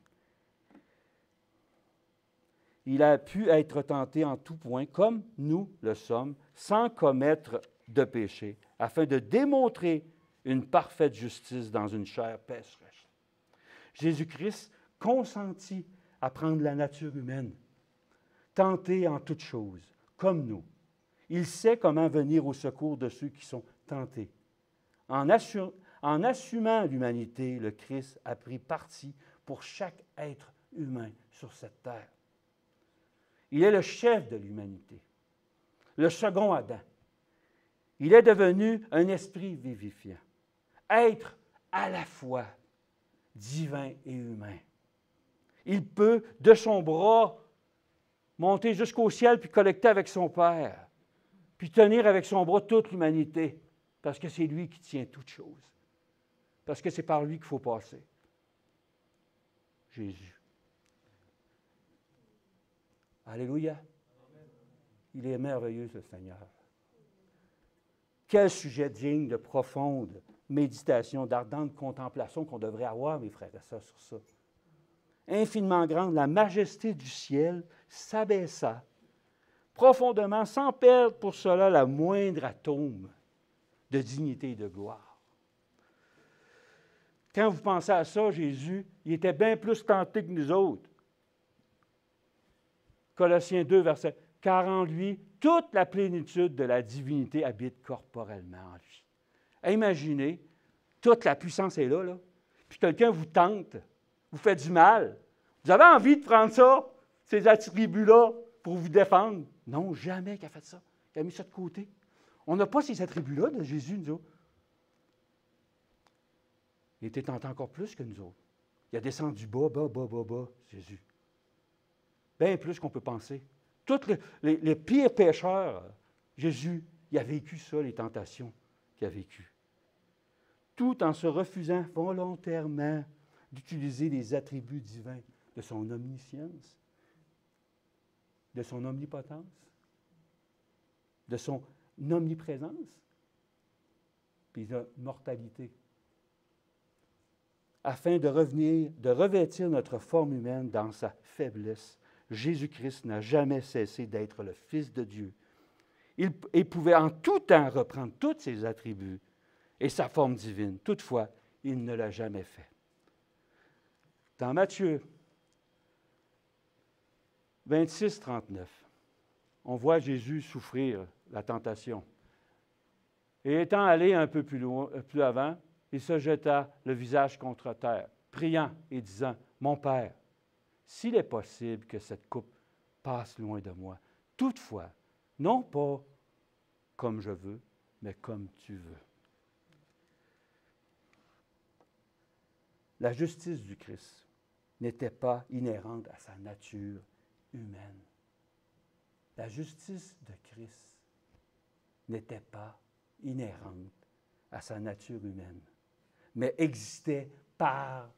Il a pu être tenté en tout point, comme nous le sommes, sans commettre de péché, afin de démontrer une parfaite justice dans une chair pécheresse. Jésus-Christ consentit à prendre la nature humaine, tenté en toutes choses, comme nous. Il sait comment venir au secours de ceux qui sont tentés. En assumant l'humanité, le Christ a pris parti pour chaque être humain sur cette terre. Il est le chef de l'humanité, le second Adam. Il est devenu un esprit vivifiant, être à la fois divin et humain. Il peut, de son bras, monter jusqu'au ciel puis collecter avec son Père, puis tenir avec son bras toute l'humanité, parce que c'est lui qui tient toutes choses. Parce que c'est par lui qu'il faut passer. Jésus. Alléluia. Il est merveilleux, ce Seigneur. Quel sujet digne de profonde méditation, d'ardente contemplation qu'on devrait avoir, mes frères et sœurs, sur ça. Infiniment grande, la majesté du ciel s'abaissa profondément, sans perdre pour cela la moindre atome de dignité et de gloire. Quand vous pensez à ça, Jésus, il était bien plus tenté que nous autres. Colossiens 2, verset « Car en lui, toute la plénitude de la divinité habite corporellement en lui. » Imaginez, toute la puissance est là, puis quelqu'un vous tente, vous fait du mal. Vous avez envie de prendre ça, ces attributs-là, pour vous défendre? Non, jamais qu'il a fait ça. Il a mis ça de côté. On n'a pas ces attributs-là de Jésus, nous autres. Il était tenté encore plus que nous autres. Il a descendu bas, Jésus. Bien plus qu'on peut penser. Tous les pires pécheurs, Jésus, il a vécu ça, les tentations qu'il a vécues. Tout en se refusant volontairement d'utiliser les attributs divins de son omniscience, de son omnipotence, de son omniprésence, puis de mortalité, afin de revêtir notre forme humaine dans sa faiblesse. Jésus-Christ n'a jamais cessé d'être le Fils de Dieu. Il pouvait en tout temps reprendre tous ses attributs et sa forme divine. Toutefois, il ne l'a jamais fait. Dans Matthieu 26, 39, on voit Jésus souffrir la tentation. Et étant allé un peu plus avant, il se jeta le visage contre terre, priant et disant, « Mon Père, s'il est possible que cette coupe passe loin de moi, toutefois, non pas comme je veux, mais comme tu veux. » La justice du Christ n'était pas inhérente à sa nature humaine. La justice de Christ n'était pas inhérente à sa nature humaine, mais existait par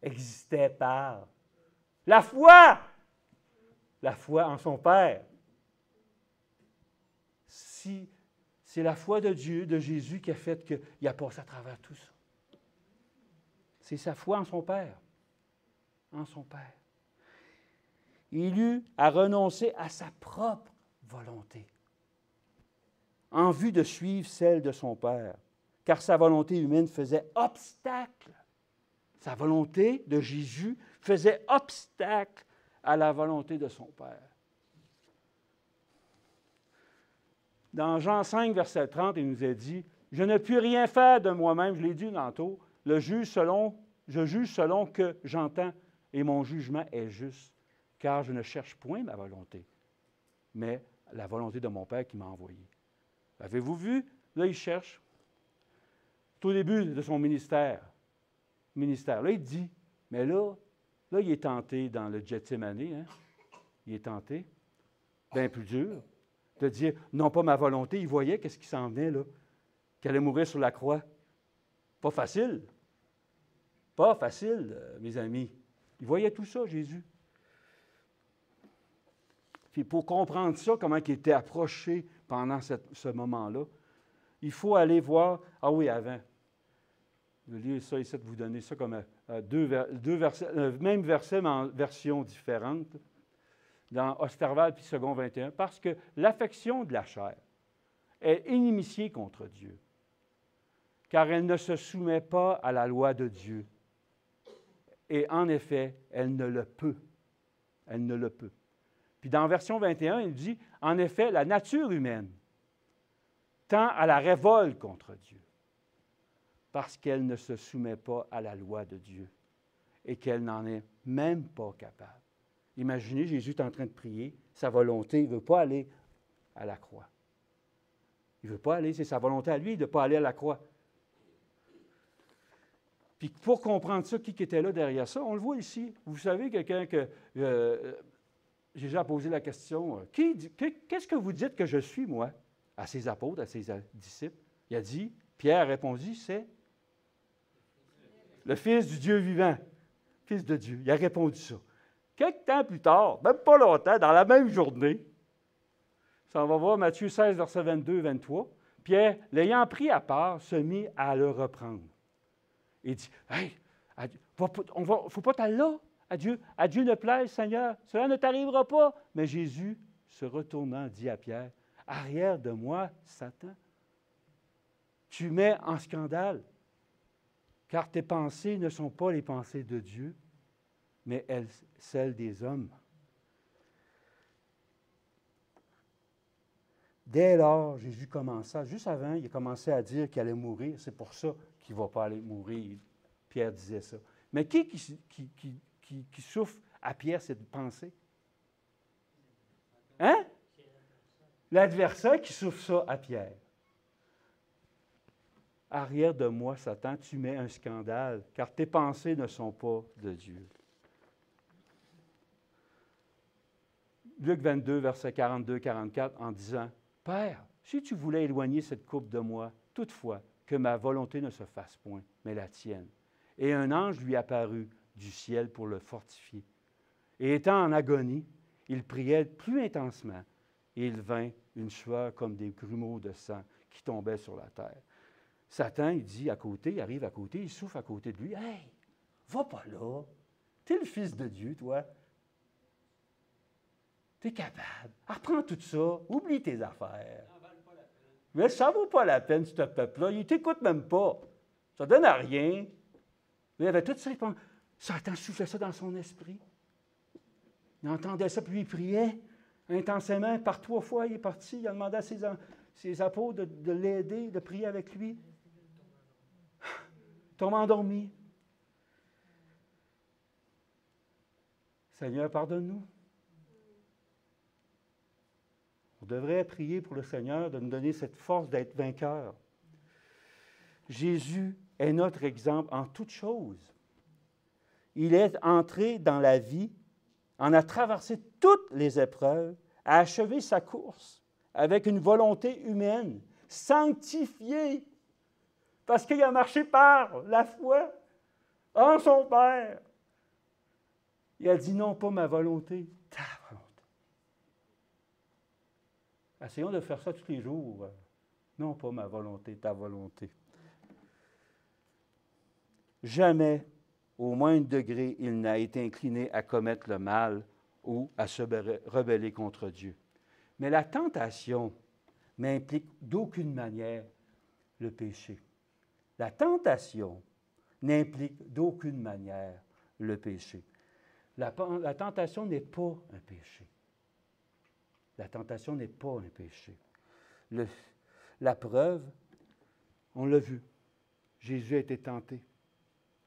existait par la foi. La foi en son Père. Si c'est la foi de Dieu, de Jésus, qui a fait qu'il a passé à travers tout ça. C'est sa foi en son Père. En son Père. Il eut à renoncer à sa propre volonté en vue de suivre celle de son Père, car sa volonté humaine faisait obstacle. Sa volonté de Jésus faisait obstacle à la volonté de son Père. Dans Jean 5, verset 30, il nous est dit, « Je ne puis rien faire de moi-même, je l'ai dit tantôt, je juge selon que j'entends, et mon jugement est juste, car je ne cherche point ma volonté, mais la volonté de mon Père qui m'a envoyé. » Avez-vous vu? Là, il cherche. Tout au début de son ministère. Là, il dit, mais là, il est tenté dans le Gethsémane, hein? Il est tenté, bien plus dur, de dire, non pas ma volonté. Il voyait qu'est-ce qui s'en venait, là, qu'elle allait mourir sur la croix. Pas facile. Pas facile, mes amis. Il voyait tout ça, Jésus. Puis pour comprendre ça, comment il était approché pendant ce moment-là, il faut aller voir, ah oui, avant. Je vais lire ça, essayer de vous donner ça comme deux versets, même verset, mais en version différente, dans Osterval puis Second 21, parce que l'affection de la chair est inimitié contre Dieu, car elle ne se soumet pas à la loi de Dieu. Et en effet, elle ne le peut. Elle ne le peut. Puis dans version 21, il dit, en effet, la nature humaine tend à la révolte contre Dieu, parce qu'elle ne se soumet pas à la loi de Dieu et qu'elle n'en est même pas capable. Imaginez, Jésus est en train de prier, sa volonté, il ne veut pas aller à la croix. Il ne veut pas aller, c'est sa volonté à lui de ne pas aller à la croix. Puis pour comprendre ça, qui était là derrière ça, on le voit ici. Vous savez, quelqu'un que j'ai déjà posé la question, qu'est-ce que vous dites que je suis, moi, à ses apôtres, à ses disciples? Il a dit, Pierre a répondu, c'est le Fils du Dieu vivant, Fils de Dieu. Il a répondu ça. Quelque temps plus tard, même pas longtemps, dans la même journée, ça, on va voir Matthieu 16, versets 22-23, Pierre, l'ayant pris à part, se mit à le reprendre. Il dit, « Hey, il ne faut pas t'aller là, à Dieu ne plaise, Seigneur, cela ne t'arrivera pas. » Mais Jésus, se retournant, dit à Pierre, « Arrière de moi, Satan, tu mets en scandale, car tes pensées ne sont pas les pensées de Dieu, mais celles des hommes. » Dès lors, Jésus commença, juste avant, il a commencé à dire qu'il allait mourir. C'est pour ça qu'il ne va pas aller mourir. Pierre disait ça. Mais qui souffle à Pierre cette pensée? Hein? L'adversaire qui souffle ça à Pierre. Arrière de moi, Satan, tu mets un scandale, car tes pensées ne sont pas de Dieu. Luc 22, versets 42-44, en disant, « Père, si tu voulais éloigner cette coupe de moi, toutefois, que ma volonté ne se fasse point, mais la tienne. » Et un ange lui apparut du ciel pour le fortifier. Et étant en agonie, il priait plus intensement, et il vint une sueur comme des grumeaux de sang qui tombaient sur la terre. Satan, il dit à côté, il arrive à côté, il souffle à côté de lui, « Hey, va pas là, t'es le Fils de Dieu, toi. T'es capable. Reprends tout ça, oublie tes affaires. Mais ça ne vaut pas la peine, ce peuple-là, il ne t'écoute même pas. Ça ne donne à rien. » Il avait tout ça, Satan soufflait ça dans son esprit. Il entendait ça, puis il priait intensément. Par 3 fois, il est parti. Il a demandé à ses apôtres de l'aider, de prier avec lui. Il tombe endormi. Seigneur, pardonne-nous. On devrait prier pour le Seigneur de nous donner cette force d'être vainqueur. Jésus est notre exemple en toutes choses. Il est entré dans la vie, en a traversé toutes les épreuves, a achevé sa course avec une volonté humaine, sanctifiée, parce qu'il a marché par la foi en son Père. Il a dit non, pas ma volonté, ta volonté. Essayons de faire ça tous les jours. Non, pas ma volonté, ta volonté. Jamais, au moindre degré, il n'a été incliné à commettre le mal ou à se rebeller contre Dieu. Mais la tentation n'implique d'aucune manière le péché. La tentation n'implique d'aucune manière le péché. La tentation n'est pas un péché. La tentation n'est pas un péché. La preuve, on l'a vu. Jésus a été tenté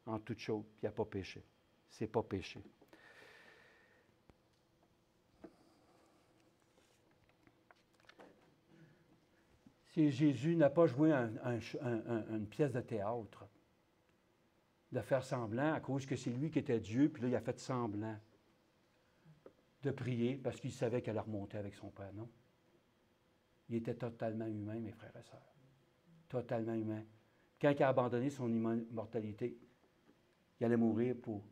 en toute chose, puis il n'a pas péché. Ce n'est pas péché. Si Jésus n'a pas joué une pièce de théâtre, de faire semblant à cause que c'est lui qui était Dieu, puis là, il a fait semblant de prier parce qu'il savait qu'elle allait remonter avec son Père, non? Il était totalement humain, mes frères et sœurs. Totalement humain. Quand il a abandonné son immortalité, il allait mourir pour,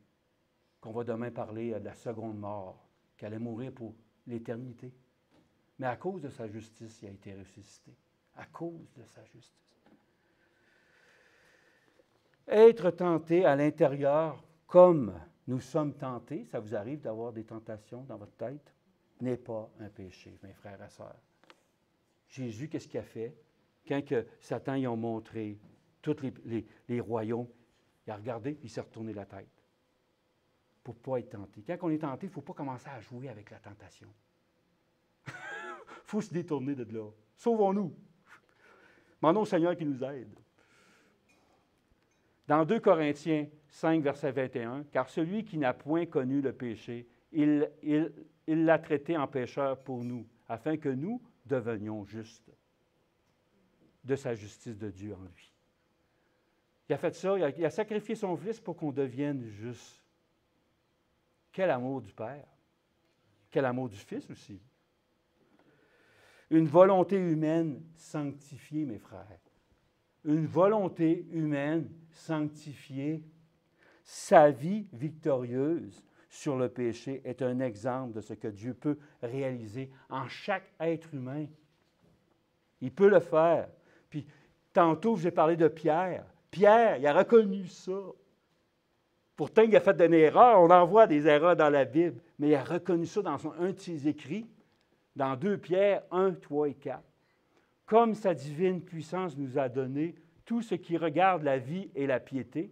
qu'on va demain parler de la seconde mort, qu'il allait mourir pour l'éternité. Mais à cause de sa justice, il a été ressuscité. À cause de sa justice. Être tenté à l'intérieur comme nous sommes tentés, ça vous arrive d'avoir des tentations dans votre tête, n'est pas un péché, mes frères et sœurs. Jésus, qu'est-ce qu'il a fait? Quand que Satan y a montré tous les royaumes, il a regardé et il s'est retourné la tête pour ne pas être tenté. Quand on est tenté, il ne faut pas commencer à jouer avec la tentation. Il faut se détourner de là. Sauvons-nous. Demandons au Seigneur qui nous aide. Dans 2 Corinthiens 5, verset 21, « Car celui qui n'a point connu le péché, il l'a traité en pécheur pour nous, afin que nous devenions justes de sa justice de Dieu en lui. » Il a fait ça, il a sacrifié son Fils pour qu'on devienne juste. Quel amour du Père! Quel amour du Fils aussi! Une volonté humaine sanctifiée, mes frères. Une volonté humaine sanctifiée. Sa vie victorieuse sur le péché est un exemple de ce que Dieu peut réaliser en chaque être humain. Il peut le faire. Puis, tantôt, je vous ai parlé de Pierre. Pierre, il a reconnu ça. Pourtant, il a fait une erreur. On en voit des erreurs dans la Bible. Mais il a reconnu ça dans un de ses écrits, dans 2 Pierre 1, 3 et 4. Comme sa divine puissance nous a donné tout ce qui regarde la vie et la piété,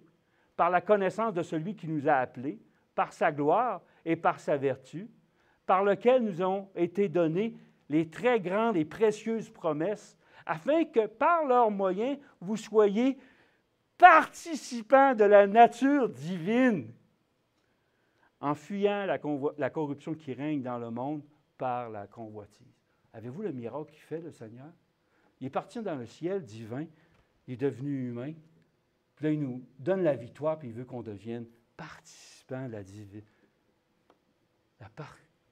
par la connaissance de celui qui nous a appelés, par sa gloire et par sa vertu, par lequel nous ont été données les très grandes et précieuses promesses, afin que par leurs moyens, vous soyez participants de la nature divine, en fuyant la corruption qui règne dans le monde par la convoitise. Avez-vous le miracle qu'il fait, le Seigneur? Il est parti dans le ciel divin, il est devenu humain, puis là, il nous donne la victoire, puis il veut qu'on devienne participants de la divine.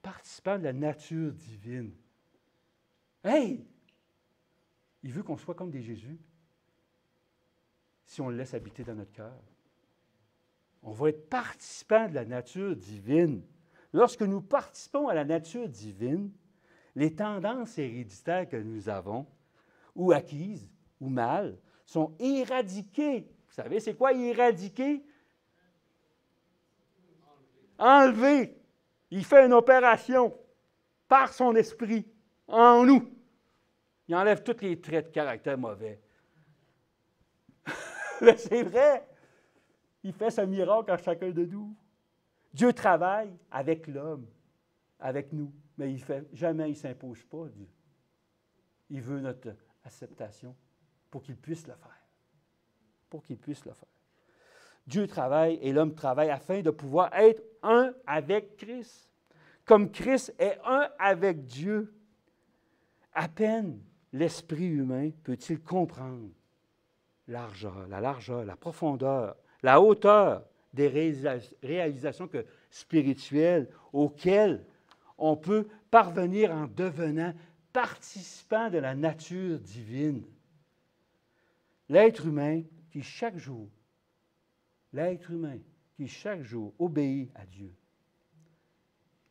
Participants de la nature divine. Hey! Il veut qu'on soit comme des Jésus, si on le laisse habiter dans notre cœur. On va être participants de la nature divine. Lorsque nous participons à la nature divine, les tendances héréditaires que nous avons, ou acquises, ou mal, sont éradiquées. Vous savez, c'est quoi éradiquer? Enlever. Il fait une opération par son esprit en nous. Il enlève tous les traits de caractère mauvais. C'est vrai. Il fait ce miracle en chacun de nous. Dieu travaille avec l'homme, avec nous, mais jamais il ne s'impose pas, Dieu. Il veut notre acceptation pour qu'il puisse le faire. Pour qu'il puisse le faire. Dieu travaille et l'homme travaille afin de pouvoir être un avec Christ. Comme Christ est un avec Dieu. À peine l'esprit humain peut-il comprendre la largeur, la profondeur, la hauteur des réalisations spirituelles auxquelles on peut parvenir en devenant participant de la nature divine. L'être humain qui chaque jour obéit à Dieu,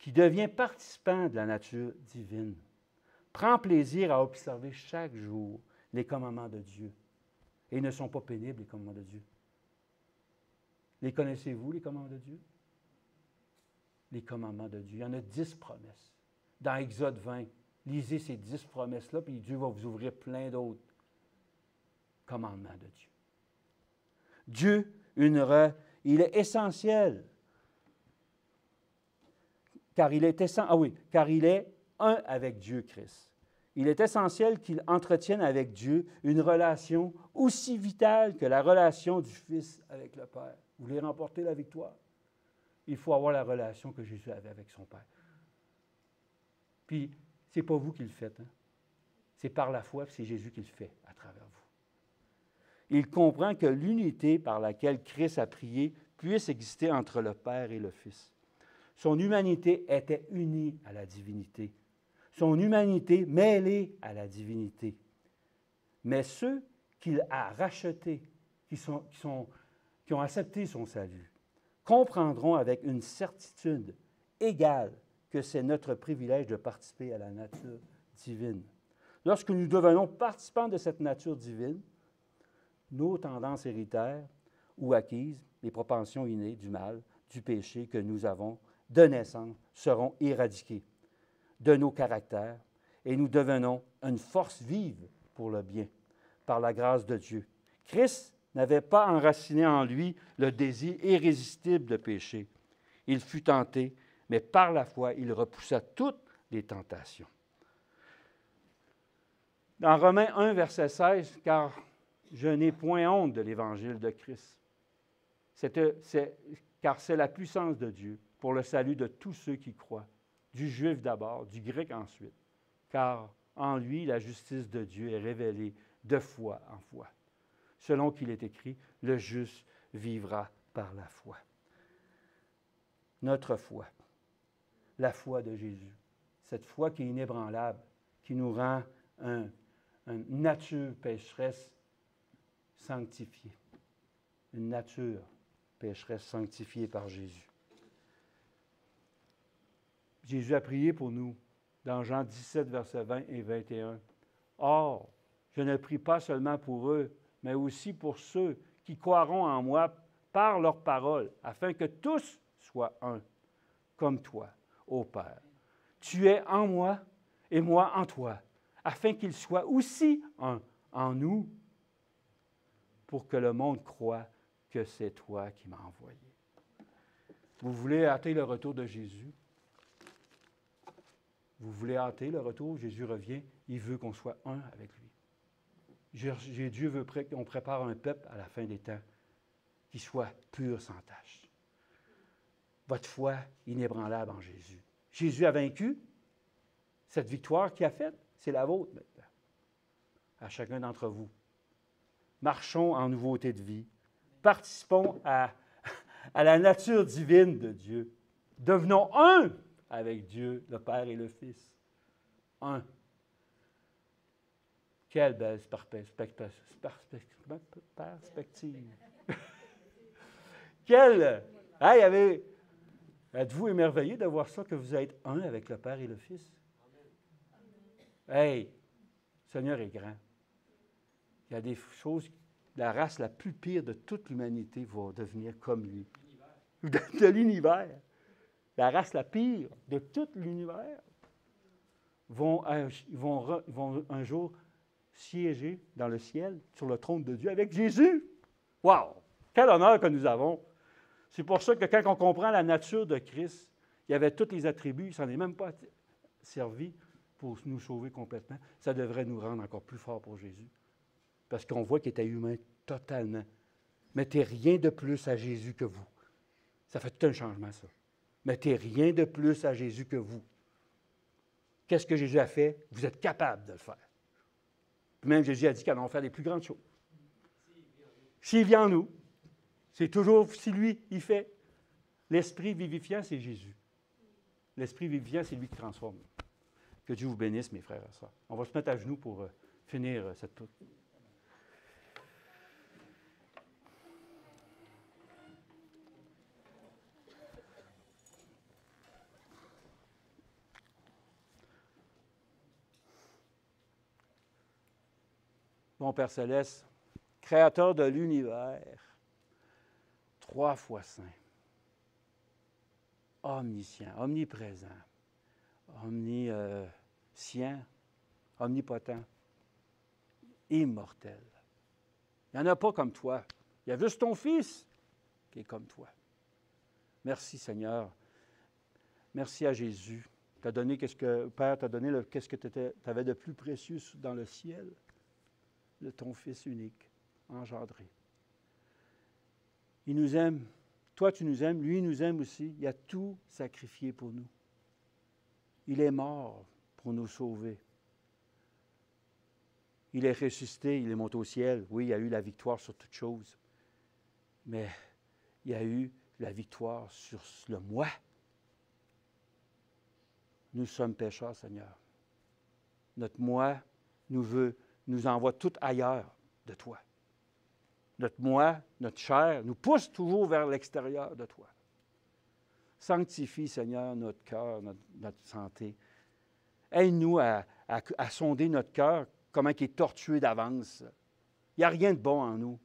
qui devient participant de la nature divine, prend plaisir à observer chaque jour les commandements de Dieu. Et ils ne sont pas pénibles, les commandements de Dieu. Les connaissez-vous, les commandements de Dieu? Les commandements de Dieu. Il y en a 10 promesses. Dans Exode 20, lisez ces 10 promesses-là, puis Dieu va vous ouvrir plein d'autres commandements de Dieu. Dieu, il est essentiel, car il est un avec Dieu Christ. Il est essentiel qu'il entretienne avec Dieu une relation aussi vitale que la relation du Fils avec le Père. Vous voulez remporter la victoire? Il faut avoir la relation que Jésus avait avec son Père. Puis, ce n'est pas vous qui le faites. Hein? C'est par la foi, c'est Jésus qui le fait à travers vous. Il comprend que l'unité par laquelle Christ a prié puisse exister entre le Père et le Fils. Son humanité était unie à la divinité. Son humanité mêlée à la divinité. Mais ceux qu'il a rachetés, qui ont accepté son salut, comprendront avec une certitude égale que c'est notre privilège de participer à la nature divine. Lorsque nous devenons participants de cette nature divine, nos tendances héritaires ou acquises, les propensions innées du mal, du péché que nous avons de naissance seront éradiquées de nos caractères et nous devenons une force vive pour le bien, par la grâce de Dieu. Christ n'avait pas enraciné en lui le désir irrésistible de péché. Il fut tenté, mais par la foi, il repoussa toutes les tentations. Dans Romains 1, verset 16, « Car je n'ai point honte de l'évangile de Christ, car c'est la puissance de Dieu pour le salut de tous ceux qui croient, du juif d'abord, du grec ensuite, car en lui la justice de Dieu est révélée de foi en foi. Selon qu'il est écrit, le juste vivra par la foi. » Notre foi, la foi de Jésus, cette foi qui est inébranlable, qui nous rend une nature pécheresse sanctifiée. Une nature pécheresse sanctifiée par Jésus. Jésus a prié pour nous dans Jean 17, versets 20 et 21. « Or, je ne prie pas seulement pour eux, mais aussi pour ceux qui croiront en moi par leur parole, afin que tous soient un, comme toi, ô Père. Tu es en moi et moi en toi, afin qu'ils soient aussi un en nous, pour que le monde croie que c'est toi qui m'as envoyé. » Vous voulez hâter le retour de Jésus? Vous voulez hâter le retour? Jésus revient, il veut qu'on soit un avec lui. Dieu veut qu'on prépare un peuple à la fin des temps qui soit pur sans tache. Votre foi inébranlable en Jésus. Jésus a vaincu. Cette victoire qu'il a faite, c'est la vôtre maintenant. À chacun d'entre vous. Marchons en nouveauté de vie. Participons à la nature divine de Dieu. Devenons un avec Dieu, le Père et le Fils. Un. Quelle belle perspective. Quelle. Hey, êtes-vous émerveillé de voir ça, que vous êtes un avec le Père et le Fils? Hey, le Seigneur est grand. Il y a des choses, la race la plus pire de toute l'humanité va devenir comme lui. De l'univers. La race la pire de tout l'univers vont un jour siéger dans le ciel, sur le trône de Dieu, avec Jésus. Wow! Quel honneur que nous avons! C'est pour ça que quand on comprend la nature de Christ, il y avait tous les attributs, il ne s'en est même pas servi pour nous sauver complètement. Ça devrait nous rendre encore plus forts pour Jésus. Parce qu'on voit qu'il était humain totalement. Mettez rien de plus à Jésus que vous. Ça fait tout un changement, ça. Mettez rien de plus à Jésus que vous. Qu'est-ce que Jésus a fait? Vous êtes capable de le faire. Puis même Jésus a dit qu'il allait en faire les plus grandes choses. S'il vient en nous, c'est toujours si lui, il fait. L'esprit vivifiant, c'est Jésus. L'esprit vivifiant, c'est lui qui transforme. Que Dieu vous bénisse, mes frères et sœurs. On va se mettre à genoux pour finir cette toute. Bon Père Céleste, Créateur de l'univers, 3 fois saint, omniscient, omniprésent, omniscient, omnipotent, immortel. Il n'y en a pas comme toi. Il y a juste ton Fils qui est comme toi. Merci Seigneur. Merci à Jésus. T'as donné Père t'a donné qu'est-ce que tu avais de plus précieux dans le ciel, de ton Fils unique, engendré. Il nous aime. Toi, tu nous aimes. Lui, il nous aime aussi. Il a tout sacrifié pour nous. Il est mort pour nous sauver. Il est ressuscité, il est monté au ciel. Oui, il y a eu la victoire sur toutes choses. Mais il y a eu la victoire sur le moi. Nous sommes pécheurs, Seigneur. Notre moi nous envoie tout ailleurs de toi. Notre moi, notre chair, nous pousse toujours vers l'extérieur de toi. Sanctifie, Seigneur, notre cœur, notre santé. Aide-nous à sonder notre cœur, comment il est tortueux d'avance. Il n'y a rien de bon en nous.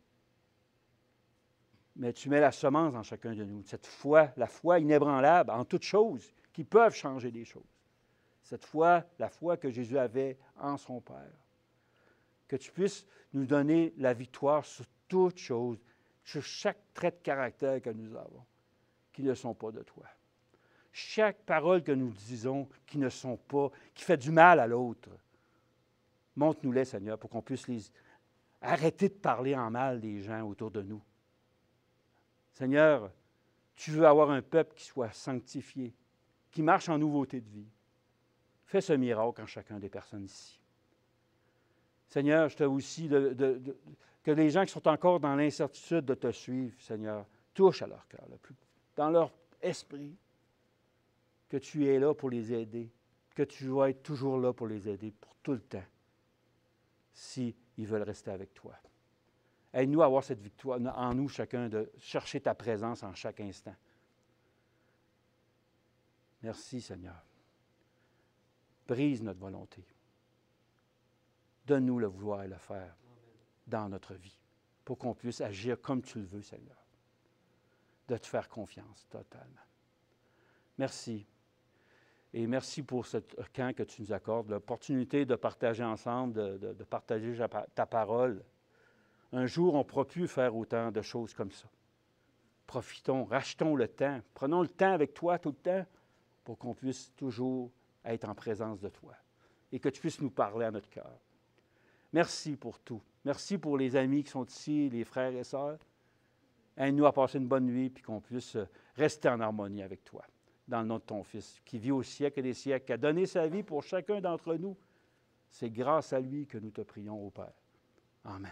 Mais tu mets la semence en chacun de nous. Cette foi, la foi inébranlable en toutes choses, qui peuvent changer des choses. Cette foi, la foi que Jésus avait en son Père. Que tu puisses nous donner la victoire sur toutes choses, sur chaque trait de caractère que nous avons, qui ne sont pas de toi. Chaque parole que nous disons qui ne sont pas, qui fait du mal à l'autre, montre-nous-les, Seigneur, pour qu'on puisse arrêter de parler en mal des gens autour de nous. Seigneur, tu veux avoir un peuple qui soit sanctifié, qui marche en nouveauté de vie. Fais ce miracle en chacun des personnes ici. Seigneur, je te aussi que les gens qui sont encore dans l'incertitude de te suivre, Seigneur, touche à leur cœur, dans leur esprit, que tu es là pour les aider, que tu vas être toujours là pour les aider pour tout le temps, s'ils veulent rester avec toi. Aide-nous à avoir cette victoire en nous, chacun, de chercher ta présence en chaque instant. Merci, Seigneur. Brise notre volonté. Donne-nous le vouloir et le faire dans notre vie pour qu'on puisse agir comme tu le veux, Seigneur. De te faire confiance totalement. Merci. Et merci pour ce camp que tu nous accordes, l'opportunité de partager ensemble, de partager ta parole. Un jour, on ne pourra plus faire autant de choses comme ça. Profitons, rachetons le temps. Prenons le temps avec toi tout le temps pour qu'on puisse toujours être en présence de toi et que tu puisses nous parler à notre cœur. Merci pour tout. Merci pour les amis qui sont ici, les frères et sœurs. Aide-nous à passer une bonne nuit et qu'on puisse rester en harmonie avec toi, dans le nom de ton Fils, qui vit au siècle des siècles, qui a donné sa vie pour chacun d'entre nous. C'est grâce à lui que nous te prions, ô Père. Amen.